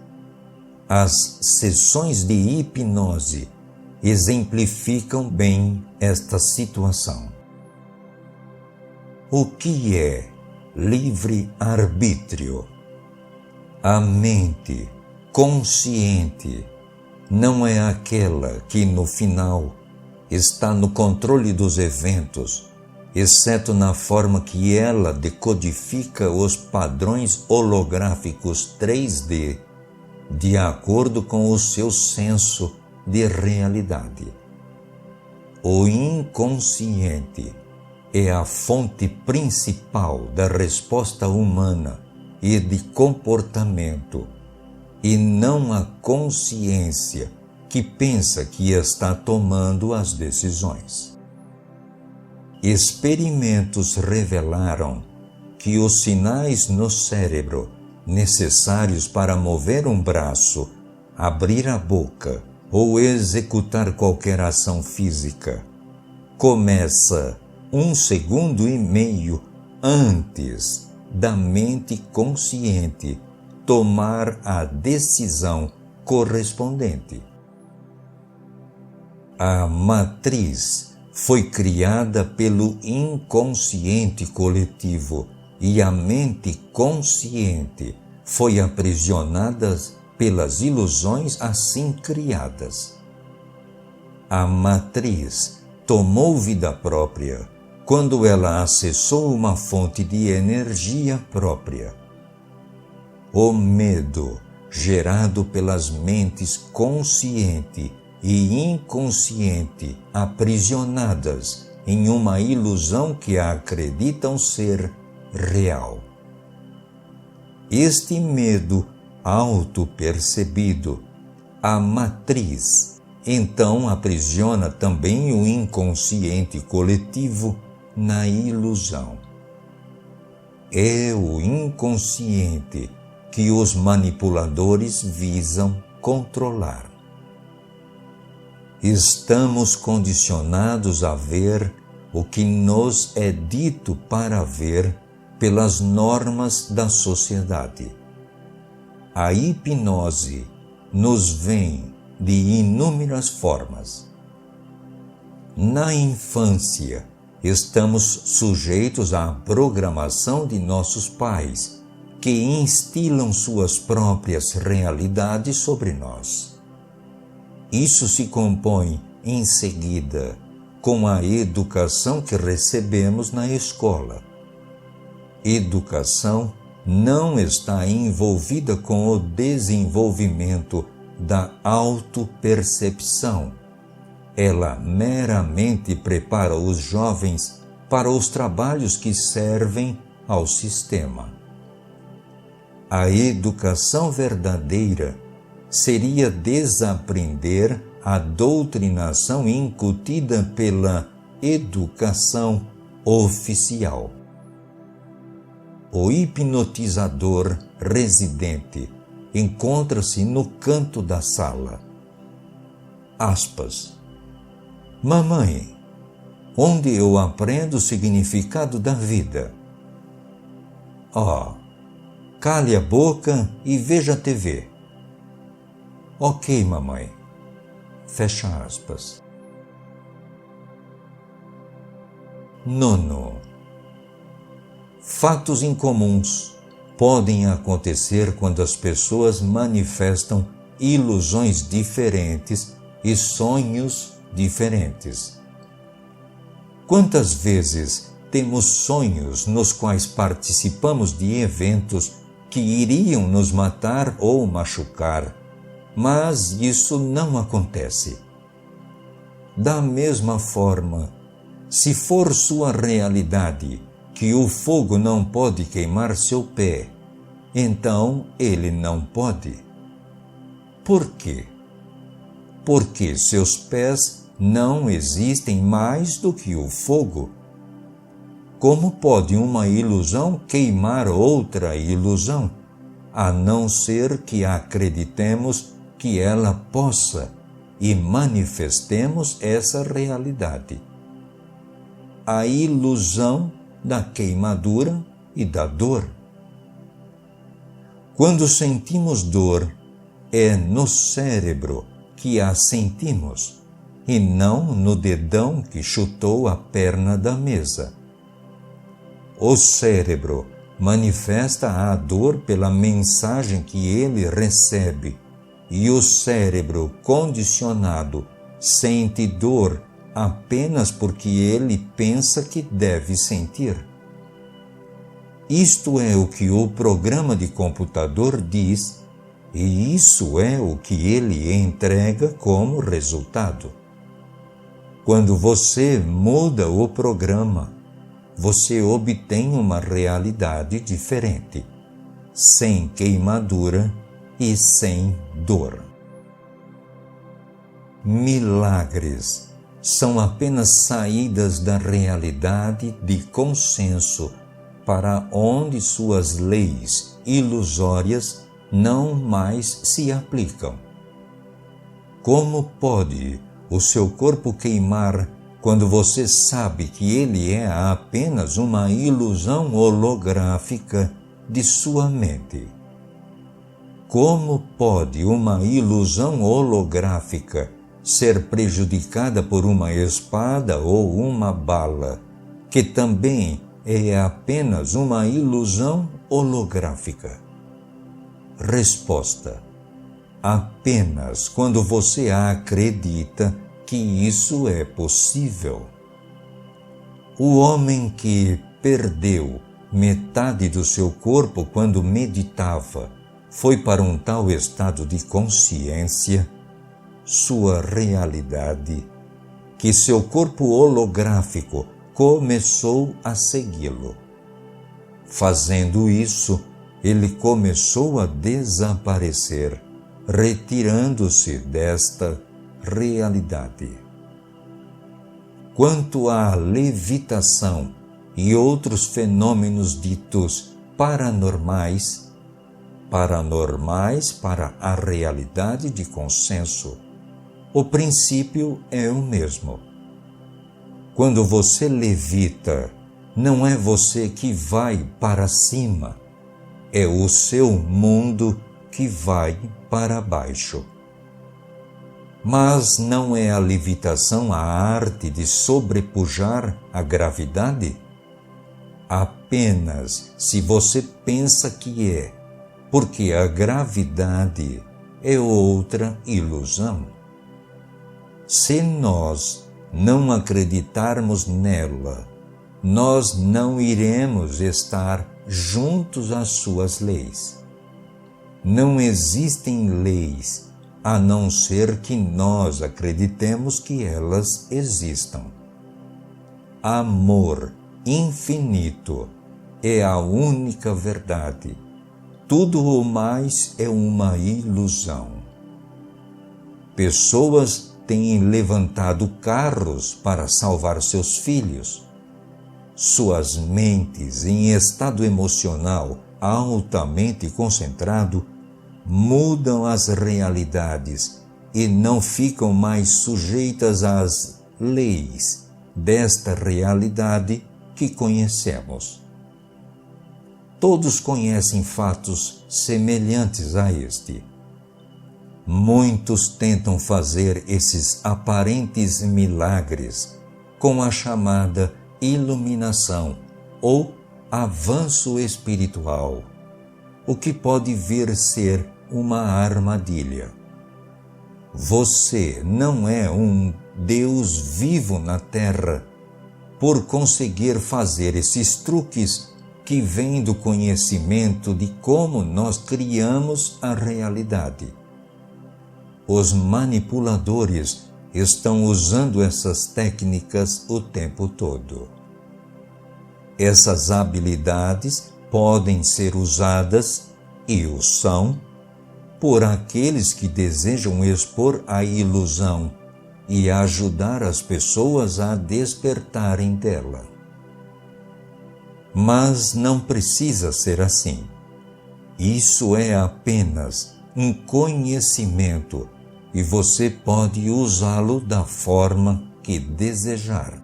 As sessões de hipnose exemplificam bem esta situação. O que é livre-arbítrio? A mente consciente não é aquela que, no final, está no controle dos eventos, exceto na forma que ela decodifica os padrões holográficos 3D, de acordo com o seu senso de realidade. O inconsciente é a fonte principal da resposta humana e de comportamento, e não a consciência que pensa que está tomando as decisões. Experimentos revelaram que os sinais no cérebro necessários para mover um braço, abrir a boca ou executar qualquer ação física começa 1,5 segundos antes da mente consciente tomar a decisão correspondente. A matriz foi criada pelo inconsciente coletivo e a mente consciente foi aprisionada pelas ilusões assim criadas. A matriz tomou vida própria quando ela acessou uma fonte de energia própria. O medo, gerado pelas mentes consciente e inconsciente aprisionadas em uma ilusão que acreditam ser real. Este medo auto-percebido, a matriz, então aprisiona também o inconsciente coletivo na ilusão. É o inconsciente que os manipuladores visam controlar. Estamos condicionados a ver o que nos é dito para ver pelas normas da sociedade. A hipnose nos vem de inúmeras formas. Na infância, estamos sujeitos à programação de nossos pais, que instilam suas próprias realidades sobre nós. Isso se compõe, em seguida, com a educação que recebemos na escola. Educação não está envolvida com o desenvolvimento da autopercepção. Ela meramente prepara os jovens para os trabalhos que servem ao sistema. A educação verdadeira seria desaprender a doutrinação incutida pela educação oficial. O hipnotizador residente encontra-se no canto da sala. Aspas. Mamãe, onde eu aprendo o significado da vida? Cale a boca e veja a TV. Ok, mamãe. Fecha aspas. 9. Fatos incomuns podem acontecer quando as pessoas manifestam ilusões diferentes e sonhos diferentes. Quantas vezes temos sonhos nos quais participamos de eventos que iriam nos matar ou machucar, mas isso não acontece. Da mesma forma, se for sua realidade que o fogo não pode queimar seu pé, então ele não pode. Por quê? Porque seus pés não existem mais do que o fogo. Como pode uma ilusão queimar outra ilusão, a não ser que acreditemos que ela possa e manifestemos essa realidade? A ilusão da queimadura e da dor. Quando sentimos dor, é no cérebro que a sentimos, e não no dedão que chutou a perna da mesa. O cérebro manifesta a dor pela mensagem que ele recebe, e o cérebro condicionado sente dor apenas porque ele pensa que deve sentir. Isto é o que o programa de computador diz, e isso é o que ele entrega como resultado. Quando você muda o programa, você obtém uma realidade diferente, sem queimadura e sem dor. Milagres são apenas saídas da realidade de consenso para onde suas leis ilusórias não mais se aplicam. Como pode o seu corpo queimar quando você sabe que ele é apenas uma ilusão holográfica de sua mente? Como pode uma ilusão holográfica ser prejudicada por uma espada ou uma bala, que também é apenas uma ilusão holográfica? Resposta: apenas quando você acredita que isso é possível. O homem que perdeu metade do seu corpo quando meditava foi para um tal estado de consciência, sua realidade, que seu corpo holográfico começou a segui-lo. Fazendo isso, ele começou a desaparecer, retirando-se desta realidade. Quanto à levitação e outros fenômenos ditos paranormais para a realidade de consenso, o princípio é o mesmo. Quando você levita, não é você que vai para cima, é o seu mundo que vai para baixo. Mas não é a levitação a arte de sobrepujar a gravidade? Apenas se você pensa que é, porque a gravidade é outra ilusão. Se nós não acreditarmos nela, nós não iremos estar juntos às suas leis. Não existem leis a não ser que nós acreditemos que elas existam. Amor infinito é a única verdade. Tudo o mais é uma ilusão. Pessoas têm levantado carros para salvar seus filhos. Suas mentes, em estado emocional altamente concentrado, mudam as realidades e não ficam mais sujeitas às leis desta realidade que conhecemos. Todos conhecem fatos semelhantes a este. Muitos tentam fazer esses aparentes milagres com a chamada iluminação ou avanço espiritual, o que pode vir ser uma armadilha. Você não é um Deus vivo na Terra por conseguir fazer esses truques que vêm do conhecimento de como nós criamos a realidade. Os manipuladores estão usando essas técnicas o tempo todo. Essas habilidades podem ser usadas, e o são, por aqueles que desejam expor a ilusão e ajudar as pessoas a despertarem dela. Mas não precisa ser assim. Isso é apenas um conhecimento e você pode usá-lo da forma que desejar.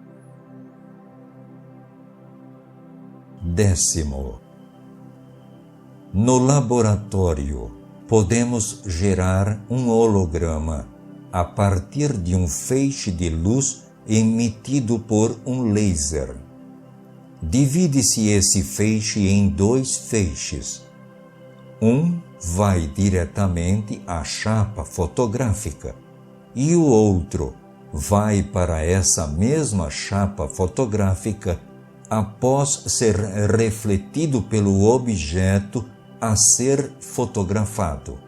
10. No laboratório, podemos gerar um holograma a partir de um feixe de luz emitido por um laser. Divide-se esse feixe em 2 feixes. Um vai diretamente à chapa fotográfica e o outro vai para essa mesma chapa fotográfica após ser refletido pelo objeto a ser fotografado.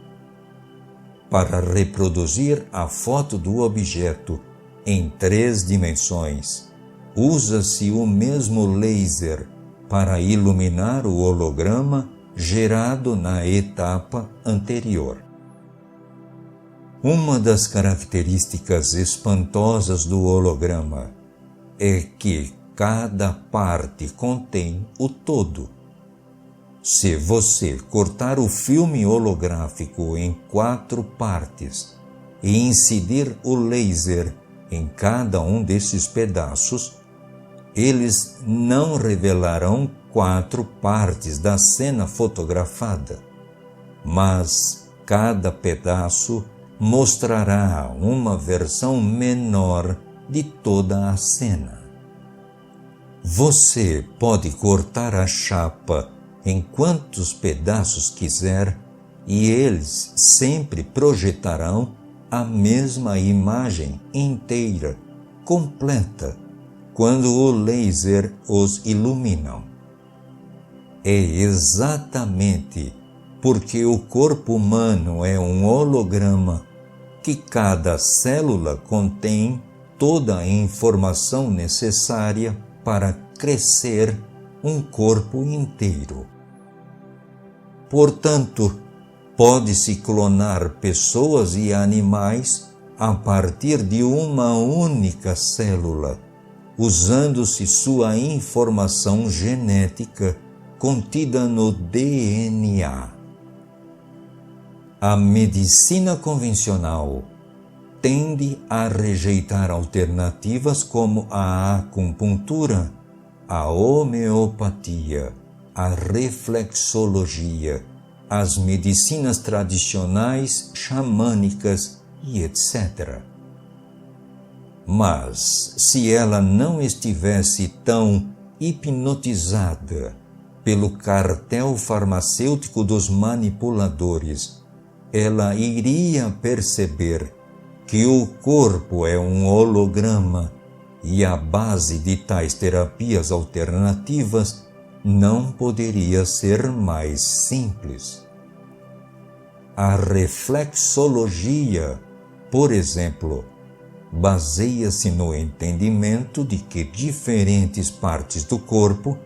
Para reproduzir a foto do objeto em 3 dimensões, usa-se o mesmo laser para iluminar o holograma gerado na etapa anterior. Uma das características espantosas do holograma é que cada parte contém o todo. Se você cortar o filme holográfico em 4 partes e incidir o laser em cada um desses pedaços, eles não revelarão 4 partes da cena fotografada, mas cada pedaço mostrará uma versão menor de toda a cena. Você pode cortar a chapa em quantos pedaços quiser e eles sempre projetarão a mesma imagem inteira, completa, quando o laser os ilumina. É exatamente porque o corpo humano é um holograma que cada célula contém toda a informação necessária para crescer um corpo inteiro. Portanto, pode-se clonar pessoas e animais a partir de uma única célula, usando-se sua informação genética contida no DNA. A medicina convencional tende a rejeitar alternativas como a acupuntura, a homeopatia, a reflexologia, as medicinas tradicionais xamânicas e etc. Mas, se ela não estivesse tão hipnotizada pelo cartel farmacêutico dos manipuladores, ela iria perceber que o corpo é um holograma e a base de tais terapias alternativas não poderia ser mais simples. A reflexologia, por exemplo, baseia-se no entendimento de que diferentes partes do corpo,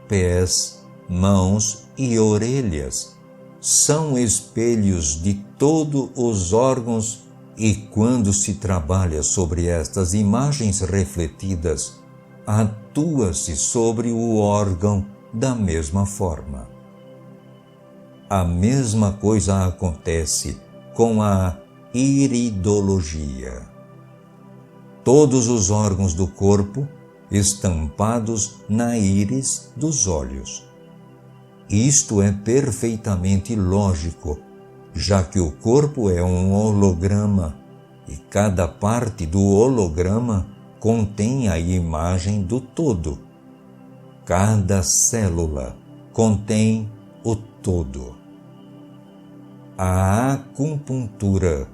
pés, mãos e orelhas, são espelhos de todos os órgãos e quando se trabalha sobre estas imagens refletidas, atua-se sobre o órgão da mesma forma. A mesma coisa acontece com a iridologia. Todos os órgãos do corpo estampados na íris dos olhos. Isto é perfeitamente lógico, já que o corpo é um holograma e cada parte do holograma contém a imagem do todo. Cada célula contém o todo. A acupuntura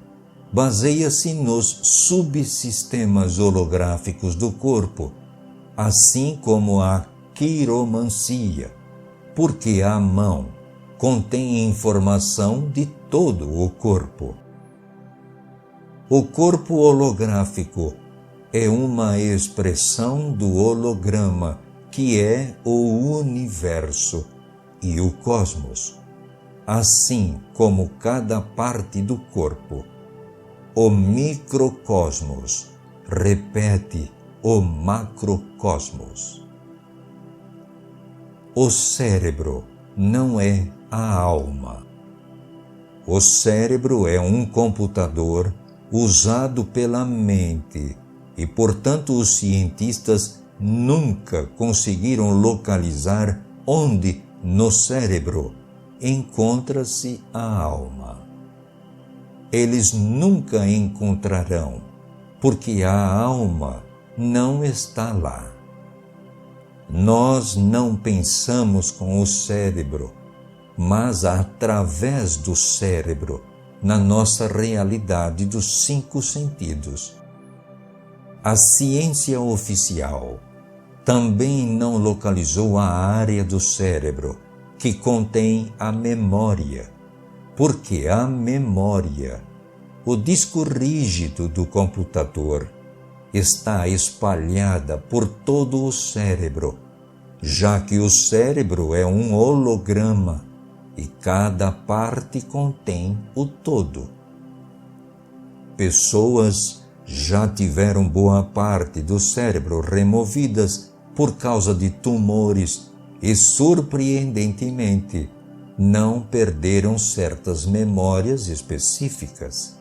baseia-se nos subsistemas holográficos do corpo, assim como a quiromancia, porque a mão contém informação de todo o corpo. O corpo holográfico é uma expressão do holograma, que é o universo e o cosmos, assim como cada parte do corpo. O microcosmos repete o macrocosmos. O cérebro não é a alma. O cérebro é um computador usado pela mente e, portanto, os cientistas nunca conseguiram localizar onde no cérebro encontra-se a alma. Eles nunca encontrarão, porque a alma não está lá. Nós não pensamos com o cérebro, mas através do cérebro, na nossa realidade dos 5 sentidos. A ciência oficial também não localizou a área do cérebro que contém a memória, porque a memória, o disco rígido do computador, está espalhada por todo o cérebro, já que o cérebro é um holograma e cada parte contém o todo. Pessoas já tiveram boa parte do cérebro removidas por causa de tumores e, surpreendentemente, não perderam certas memórias específicas.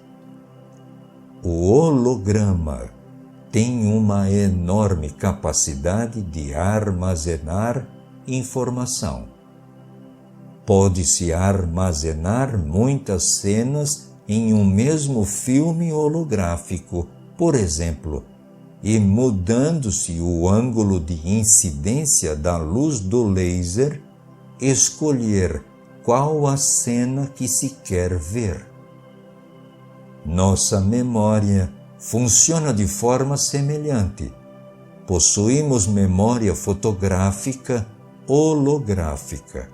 O holograma tem uma enorme capacidade de armazenar informação. Pode-se armazenar muitas cenas em um mesmo filme holográfico, por exemplo, e mudando-se o ângulo de incidência da luz do laser, escolher qual a cena que se quer ver. Nossa memória funciona de forma semelhante. Possuímos memória fotográfica holográfica.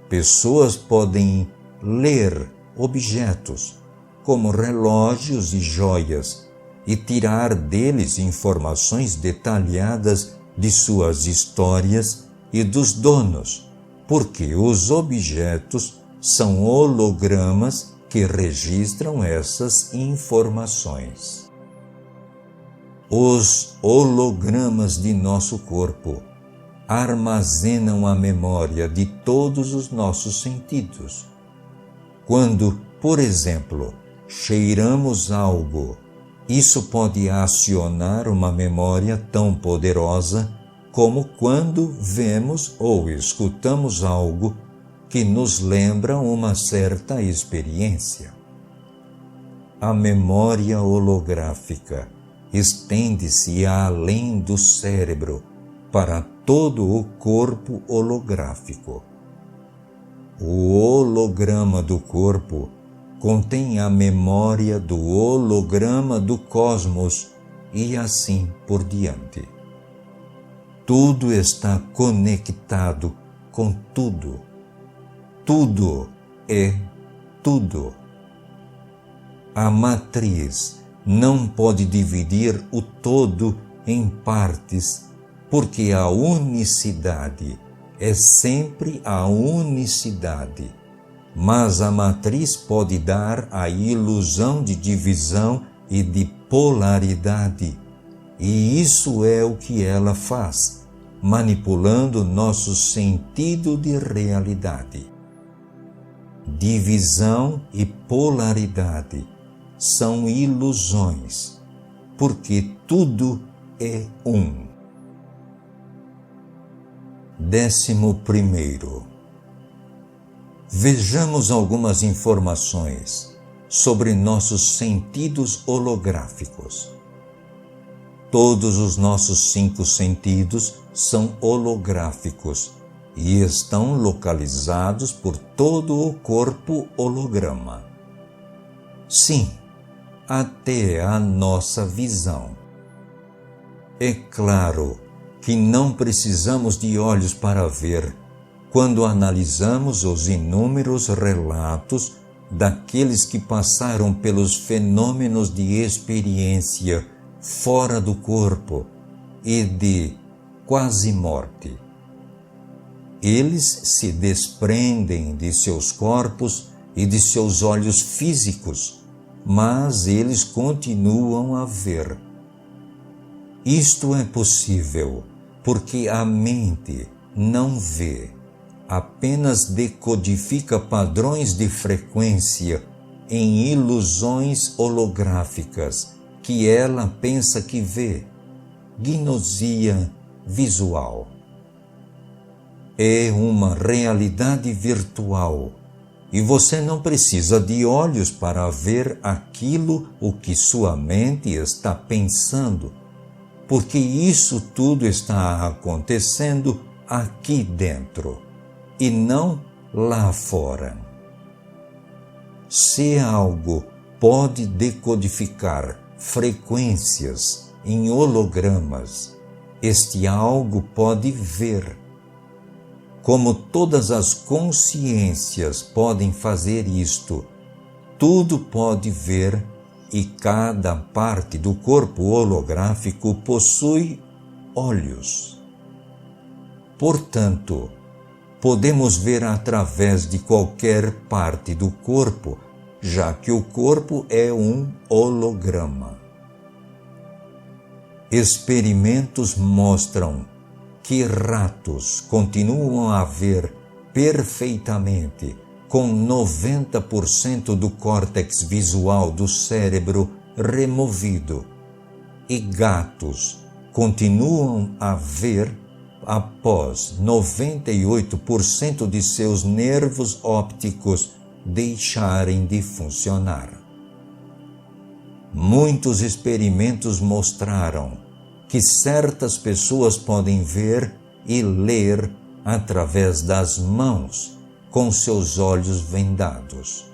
Pessoas podem ler objetos, como relógios e joias, e tirar deles informações detalhadas de suas histórias e dos donos, porque os objetos são hologramas que registram essas informações. Os hologramas de nosso corpo armazenam a memória de todos os nossos sentidos. Quando, por exemplo, cheiramos algo, isso pode acionar uma memória tão poderosa como quando vemos ou escutamos algo que nos lembra uma certa experiência. A memória holográfica estende-se além do cérebro para todo o corpo holográfico. O holograma do corpo contém a memória do holograma do cosmos e assim por diante. Tudo está conectado com tudo. Tudo é tudo. A matriz não pode dividir o todo em partes, porque a unicidade é sempre a unicidade. Mas a matriz pode dar a ilusão de divisão e de polaridade, e isso é o que ela faz, manipulando nosso sentido de realidade. Divisão e polaridade são ilusões, porque tudo é um. 11º. Vejamos algumas informações sobre nossos sentidos holográficos. Todos os nossos 5 sentidos são holográficos e estão localizados por todo o corpo holograma. Sim, até a nossa visão. É claro que não precisamos de olhos para ver quando analisamos os inúmeros relatos daqueles que passaram pelos fenômenos de experiência fora do corpo e de quase morte. Eles se desprendem de seus corpos e de seus olhos físicos, mas eles continuam a ver. Isto é possível porque a mente não vê, apenas decodifica padrões de frequência em ilusões holográficas que ela pensa que vê. Gnosia visual. É uma realidade virtual e você não precisa de olhos para ver aquilo o que sua mente está pensando, porque isso tudo está acontecendo aqui dentro e não lá fora. Se algo pode decodificar frequências em hologramas, este algo pode ver. Como todas as consciências podem fazer isto, tudo pode ver e cada parte do corpo holográfico possui olhos. Portanto, podemos ver através de qualquer parte do corpo, já que o corpo é um holograma. Experimentos mostram que ratos continuam a ver perfeitamente com 90% do córtex visual do cérebro removido, e gatos continuam a ver após 98% de seus nervos ópticos deixarem de funcionar. Muitos experimentos mostraram que certas pessoas podem ver e ler através das mãos com seus olhos vendados.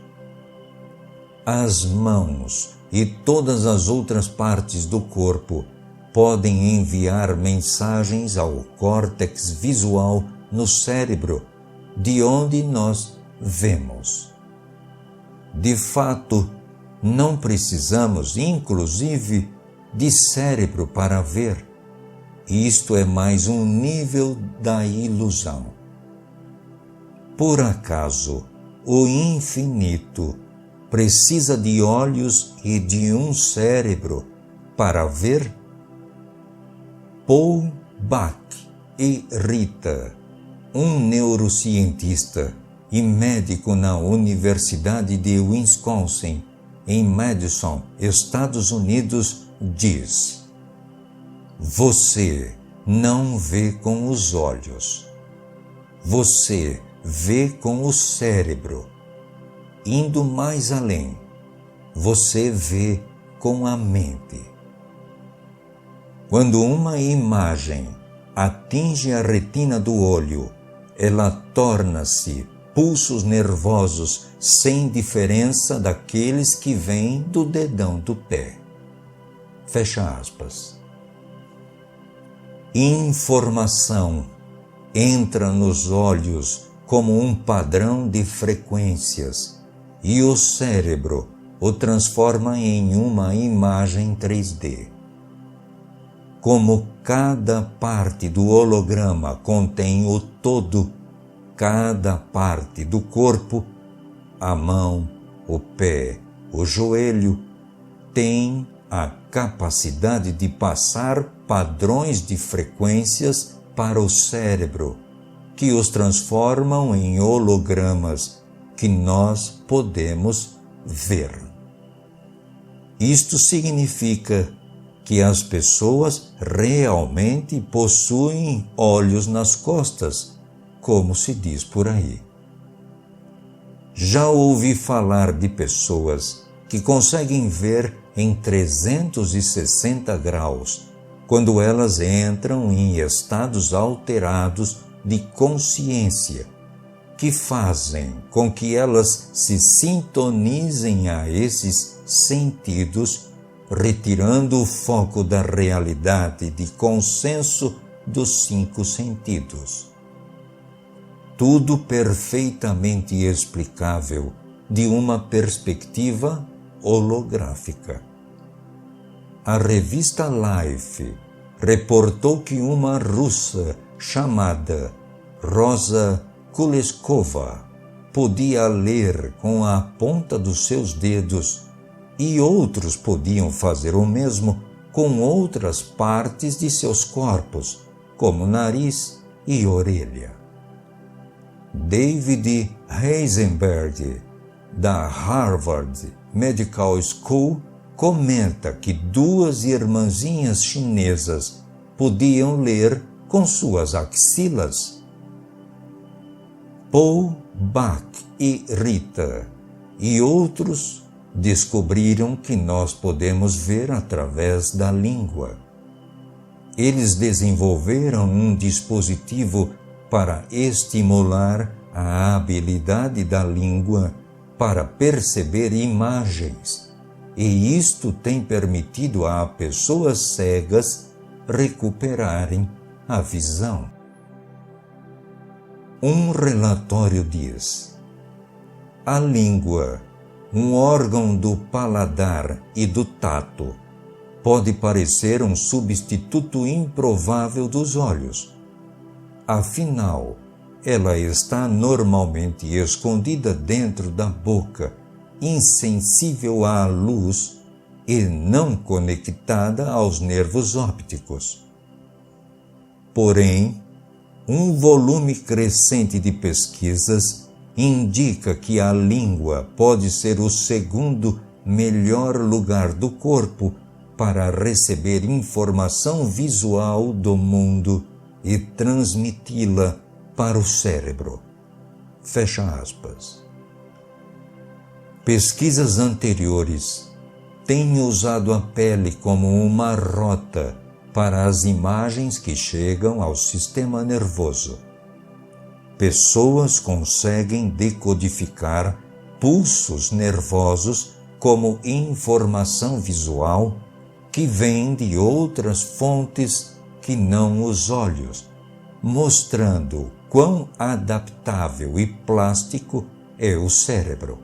As mãos e todas as outras partes do corpo podem enviar mensagens ao córtex visual no cérebro, de onde nós vemos. De fato, não precisamos, inclusive, de cérebro para ver. Isto é mais um nível da ilusão. Por acaso, o infinito precisa de olhos e de um cérebro para ver? Paul Bach e Rita, um neurocientista e médico na Universidade de Wisconsin, em Madison, Estados Unidos, diz: você não vê com os olhos, você vê com o cérebro. Indo mais além, você vê com a mente. Quando uma imagem atinge a retina do olho, ela torna-se pulsos nervosos sem diferença daqueles que vêm do dedão do pé. Fecha aspas. Informação entra nos olhos como um padrão de frequências e o cérebro o transforma em uma imagem 3D. Como cada parte do holograma contém o todo, cada parte do corpo, a mão, o pé, o joelho, tem a capacidade de passar padrões de frequências para o cérebro, que os transformam em hologramas que nós podemos ver. Isto significa que as pessoas realmente possuem olhos nas costas, como se diz por aí. Já ouvi falar de pessoas que conseguem ver em 360 graus, quando elas entram em estados alterados de consciência, que fazem com que elas se sintonizem a esses sentidos, retirando o foco da realidade de consenso dos 5 sentidos. Tudo perfeitamente explicável de uma perspectiva holográfica. A revista Life reportou que uma russa chamada Rosa Kuleskova podia ler com a ponta dos seus dedos e outros podiam fazer o mesmo com outras partes de seus corpos, como nariz e orelha. David Heisenberg, da Harvard Medical School, comenta que 2 irmãzinhas chinesas podiam ler com suas axilas. Paul Bach e Rita e outros descobriram que nós podemos ver através da língua. Eles desenvolveram um dispositivo para estimular a habilidade da língua para perceber imagens, e isto tem permitido a pessoas cegas recuperarem a visão. Um relatório diz: a língua, um órgão do paladar e do tato, pode parecer um substituto improvável dos olhos. Afinal, ela está normalmente escondida dentro da boca, insensível à luz e não conectada aos nervos ópticos. Porém, um volume crescente de pesquisas indica que a língua pode ser o segundo melhor lugar do corpo para receber informação visual do mundo e transmiti-la para o cérebro. Fecha aspas. Pesquisas anteriores têm usado a pele como uma rota para as imagens que chegam ao sistema nervoso. Pessoas conseguem decodificar pulsos nervosos como informação visual que vem de outras fontes que não os olhos, mostrando quão adaptável e plástico é o cérebro.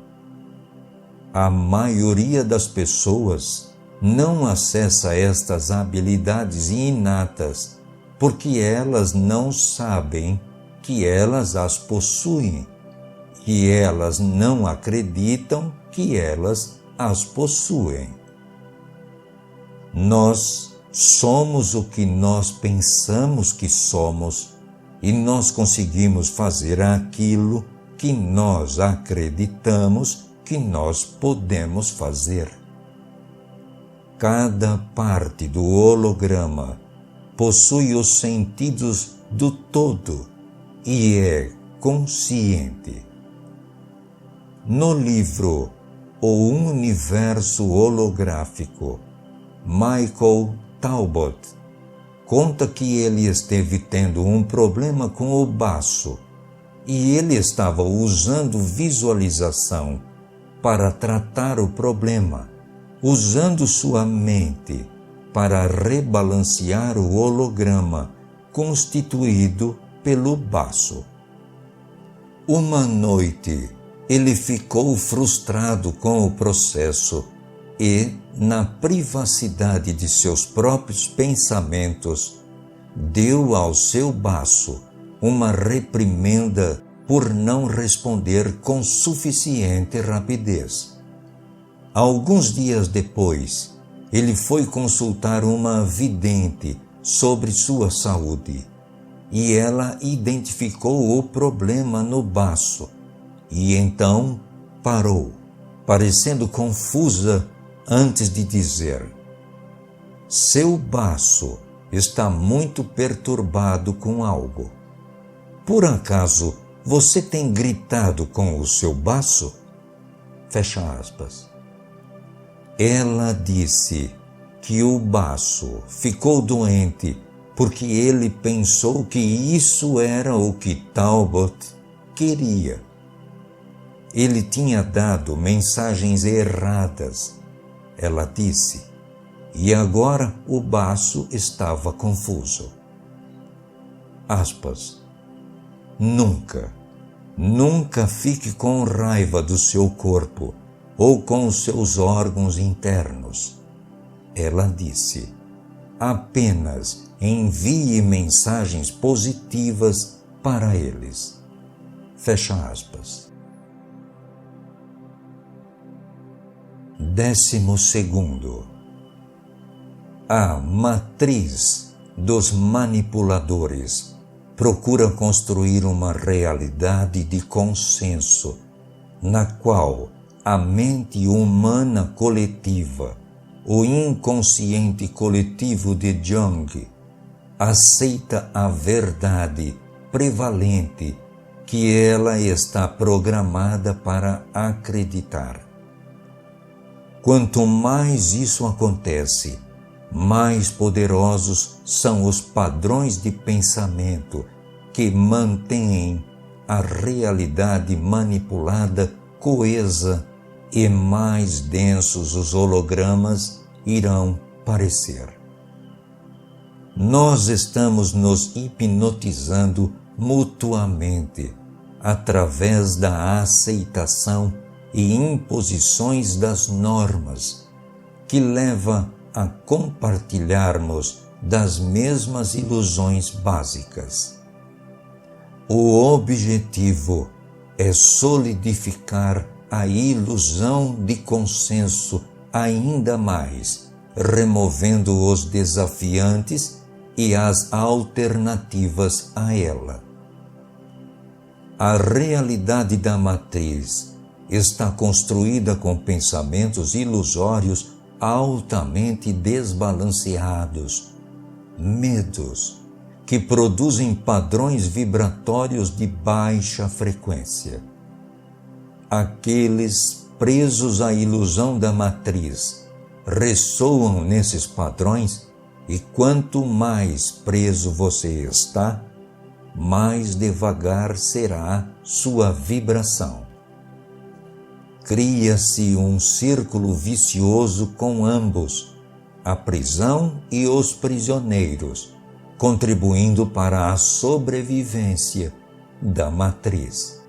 A maioria das pessoas não acessa estas habilidades inatas porque elas não sabem que elas as possuem que elas não acreditam que elas as possuem. Nós somos o que nós pensamos que somos e nós conseguimos fazer aquilo que nós acreditamos que nós podemos fazer. Cada parte do holograma possui os sentidos do todo e é consciente. No livro O Universo Holográfico, Michael Talbot conta que ele esteve tendo um problema com o baço e ele estava usando visualização para tratar o problema, usando sua mente para rebalancear o holograma constituído pelo baço. Uma noite, ele ficou frustrado com o processo e, na privacidade de seus próprios pensamentos, deu ao seu baço uma reprimenda por não responder com suficiente rapidez. Alguns dias depois, ele foi consultar uma vidente sobre sua saúde e ela identificou o problema no baço e então parou, parecendo confusa antes de dizer: seu baço está muito perturbado com algo. Por acaso você tem gritado com o seu baço? Fecha aspas. Ela disse que o baço ficou doente porque ele pensou que isso era o que Talbot queria. Ele tinha dado mensagens erradas, ela disse, e agora o baço estava confuso. Aspas. Nunca fique com raiva do seu corpo ou com os seus órgãos internos. Ela disse, apenas envie mensagens positivas para eles. Fecha aspas. 12º. A matriz dos manipuladores procura construir uma realidade de consenso, na qual a mente humana coletiva, o inconsciente coletivo de Jung, aceita a verdade prevalente que ela está programada para acreditar. Quanto mais isso acontece, mais poderosos são os padrões de pensamento que mantêm a realidade manipulada coesa e mais densos os hologramas irão parecer. Nós estamos nos hipnotizando mutuamente através da aceitação e imposições das normas, que leva a compartilharmos das mesmas ilusões básicas. O objetivo é solidificar a ilusão de consenso ainda mais, removendo os desafiantes e as alternativas a ela. A realidade da matriz está construída com pensamentos ilusórios altamente desbalanceados, medos que produzem padrões vibratórios de baixa frequência. Aqueles presos à ilusão da matriz ressoam nesses padrões e quanto mais preso você está, mais devagar será sua vibração. Cria-se um círculo vicioso com ambos, a prisão e os prisioneiros, contribuindo para a sobrevivência da matriz.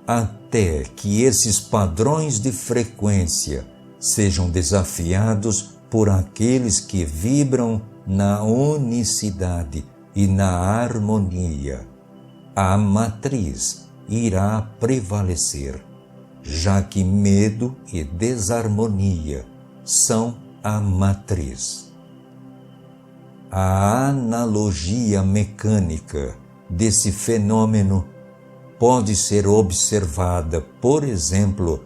Até que esses padrões de frequência sejam desafiados por aqueles que vibram na unicidade e na harmonia, a matriz irá prevalecer, já que medo e desarmonia são a matriz. A analogia mecânica desse fenômeno pode ser observada, por exemplo,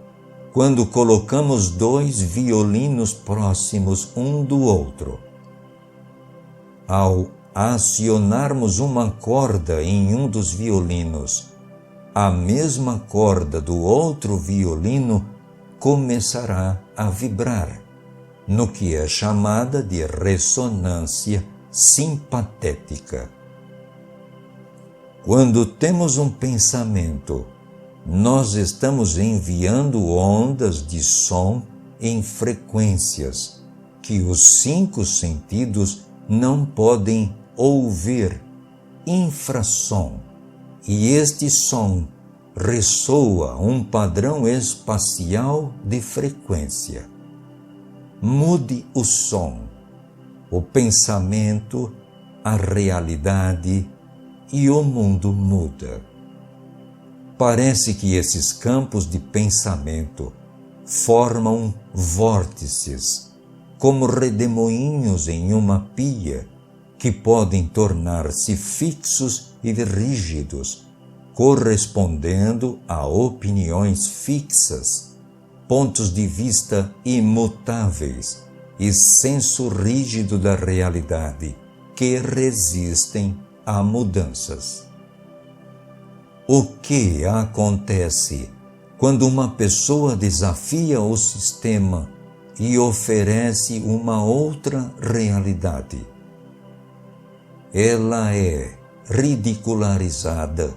quando colocamos dois violinos próximos um do outro. Ao acionarmos uma corda em um dos violinos, a mesma corda do outro violino começará a vibrar, no que é chamada de ressonância simpatética. Quando temos um pensamento, nós estamos enviando ondas de som em frequências que os 5 sentidos não podem ouvir, infrassom, e este som ressoa um padrão espacial de frequência. Mude o som, o pensamento, a realidade e o mundo muda. Parece que esses campos de pensamento formam vórtices, como redemoinhos em uma pia, que podem tornar-se fixos e rígidos, correspondendo a opiniões fixas, pontos de vista imutáveis e senso rígido da realidade, que resistem a mudanças. O que acontece quando uma pessoa desafia o sistema e oferece uma outra realidade? Ela é ridicularizada,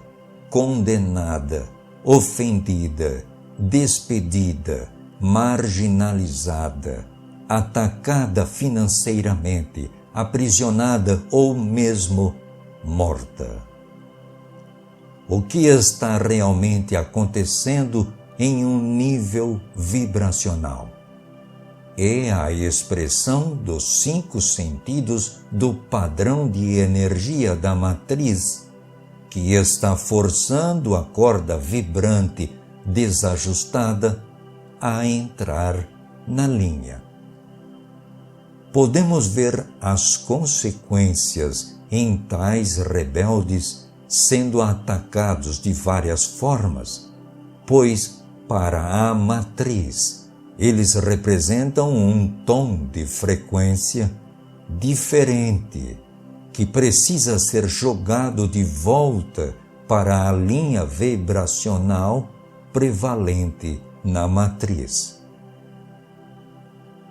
condenada, ofendida, despedida, marginalizada, atacada financeiramente, aprisionada ou mesmo morta. O que está realmente acontecendo em um nível vibracional? É a expressão dos 5 sentidos do padrão de energia da matriz, que está forçando a corda vibrante desajustada a entrar na linha. Podemos ver as consequências em tais rebeldes sendo atacados de várias formas, pois, para a matriz, eles representam um tom de frequência diferente, que precisa ser jogado de volta para a linha vibracional prevalente na matriz.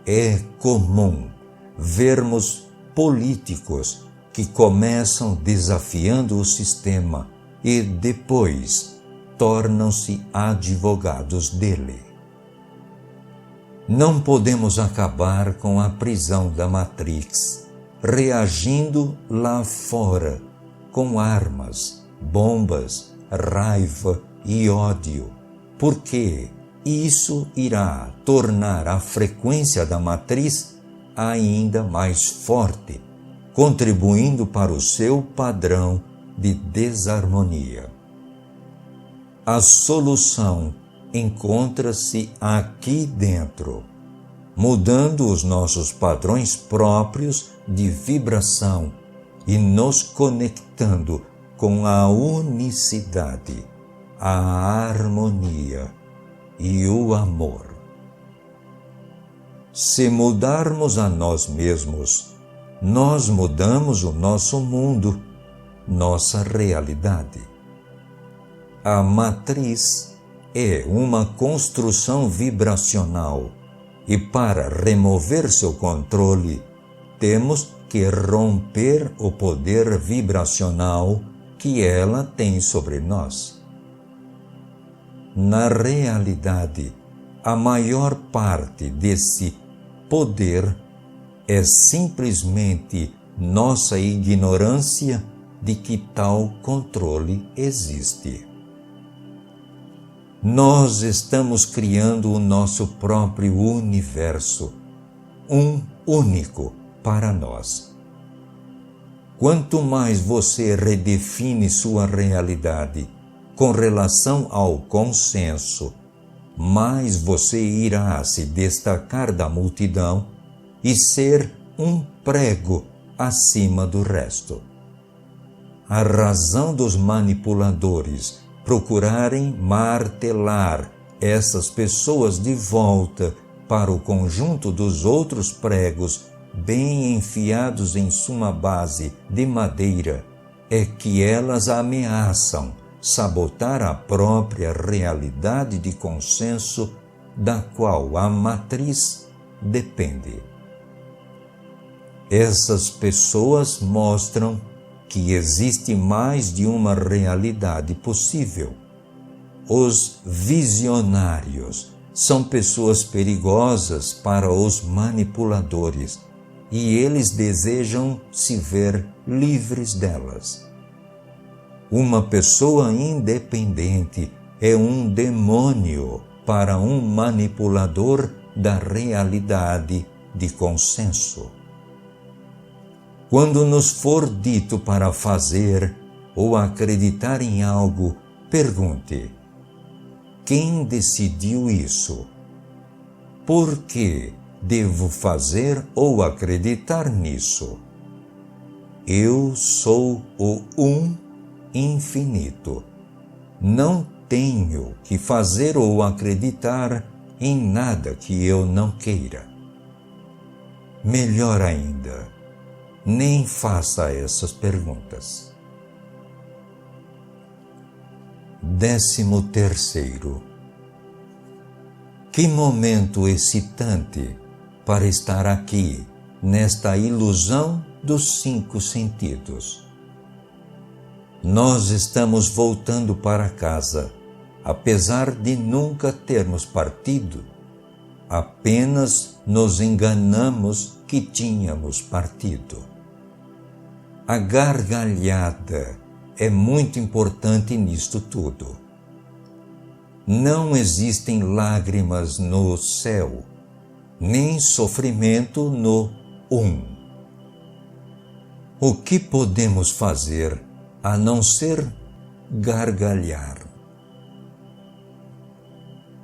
É comum vermos políticos que começam desafiando o sistema e depois tornam-se advogados dele. Não podemos acabar com a prisão da Matrix, reagindo lá fora com armas, bombas, raiva e ódio, porque isso irá tornar a frequência da Matriz ainda mais forte, contribuindo para o seu padrão de desarmonia. A solução encontra-se aqui dentro, mudando os nossos padrões próprios de vibração e nos conectando com a unicidade, a harmonia e o amor. Se mudarmos a nós mesmos, nós mudamos o nosso mundo, nossa realidade. A matriz é uma construção vibracional e, para remover seu controle, temos que romper o poder vibracional que ela tem sobre nós. Na realidade, a maior parte desse poder é simplesmente nossa ignorância de que tal controle existe. Nós estamos criando o nosso próprio universo, um único para nós. Quanto mais você redefine sua realidade com relação ao consenso, mais você irá se destacar da multidão e ser um prego acima do resto. A razão dos manipuladores procurarem martelar essas pessoas de volta para o conjunto dos outros pregos bem enfiados em sua base de madeira é que elas ameaçam sabotar a própria realidade de consenso da qual a matriz depende. Essas pessoas mostram que existe mais de uma realidade possível. Os visionários são pessoas perigosas para os manipuladores e eles desejam se ver livres delas. Uma pessoa independente é um demônio para um manipulador da realidade de consenso. Quando nos for dito para fazer ou acreditar em algo, pergunte: quem decidiu isso? Por que devo fazer ou acreditar nisso? Eu sou o infinito. Não tenho que fazer ou acreditar em nada que eu não queira. Melhor ainda, nem faça essas perguntas. 13º. Que momento excitante para estar aqui, nesta ilusão dos 5 sentidos. Nós estamos voltando para casa, apesar de nunca termos partido. Apenas nos enganamos que tínhamos partido. A gargalhada é muito importante nisto tudo. Não existem lágrimas no céu, nem sofrimento no O que podemos fazer a não ser gargalhar?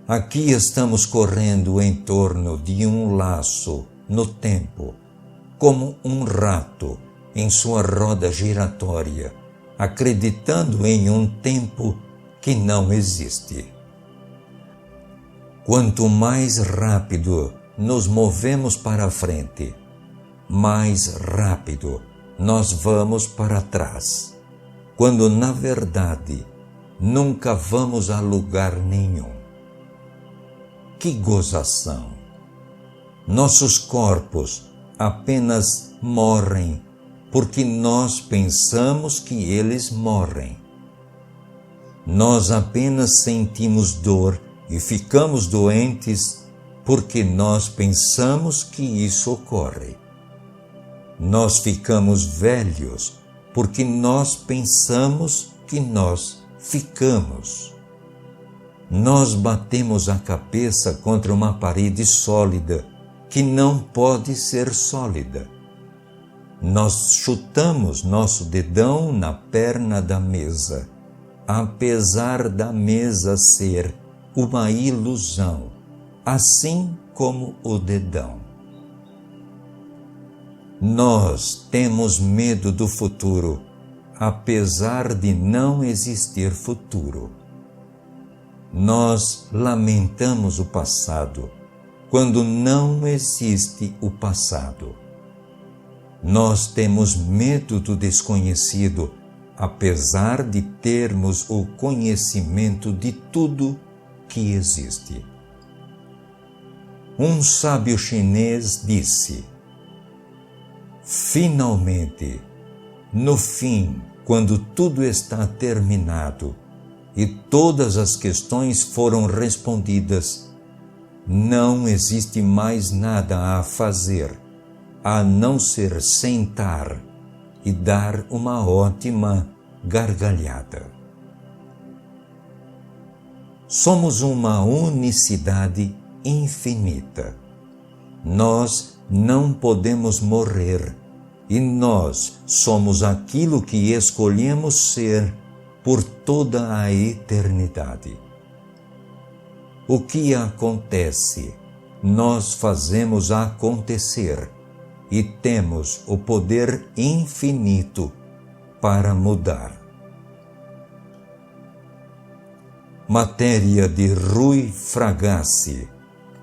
Aqui estamos correndo em torno de um laço no tempo, como um rato em sua roda giratória, acreditando em um tempo que não existe. Quanto mais rápido nos movemos para a frente, mais rápido nós vamos para trás, quando na verdade nunca vamos a lugar nenhum. Que gozação! Nossos corpos apenas morrem porque nós pensamos que eles morrem. Nós apenas sentimos dor e ficamos doentes porque nós pensamos que isso ocorre. Nós ficamos velhos porque nós pensamos que nós ficamos. Nós batemos a cabeça contra uma parede sólida que não pode ser sólida. Nós chutamos nosso dedão na perna da mesa, apesar da mesa ser uma ilusão, assim como o dedão. Nós temos medo do futuro, apesar de não existir futuro. Nós lamentamos o passado, quando não existe o passado. Nós temos medo do desconhecido, apesar de termos o conhecimento de tudo que existe. Um sábio chinês disse: finalmente, no fim, quando tudo está terminado e todas as questões foram respondidas, não existe mais nada a fazer, a não ser sentar e dar uma ótima gargalhada. Somos uma unicidade infinita. Nós não podemos morrer e nós somos aquilo que escolhemos ser por toda a eternidade. O que acontece, nós fazemos acontecer e temos o poder infinito para mudar. Matéria de Rui Fragassi,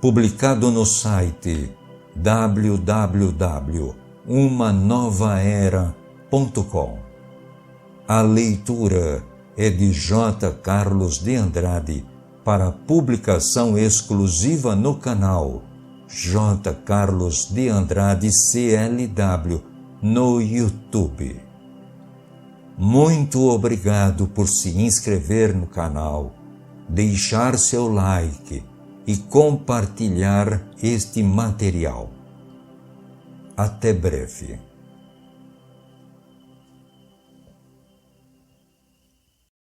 publicado no site www.umanovaera.com. A leitura é de J. Carlos de Andrade para publicação exclusiva no canal J. Carlos de Andrade CLW no YouTube. Muito obrigado por se inscrever no canal, deixar seu like e compartilhar este material. Até breve.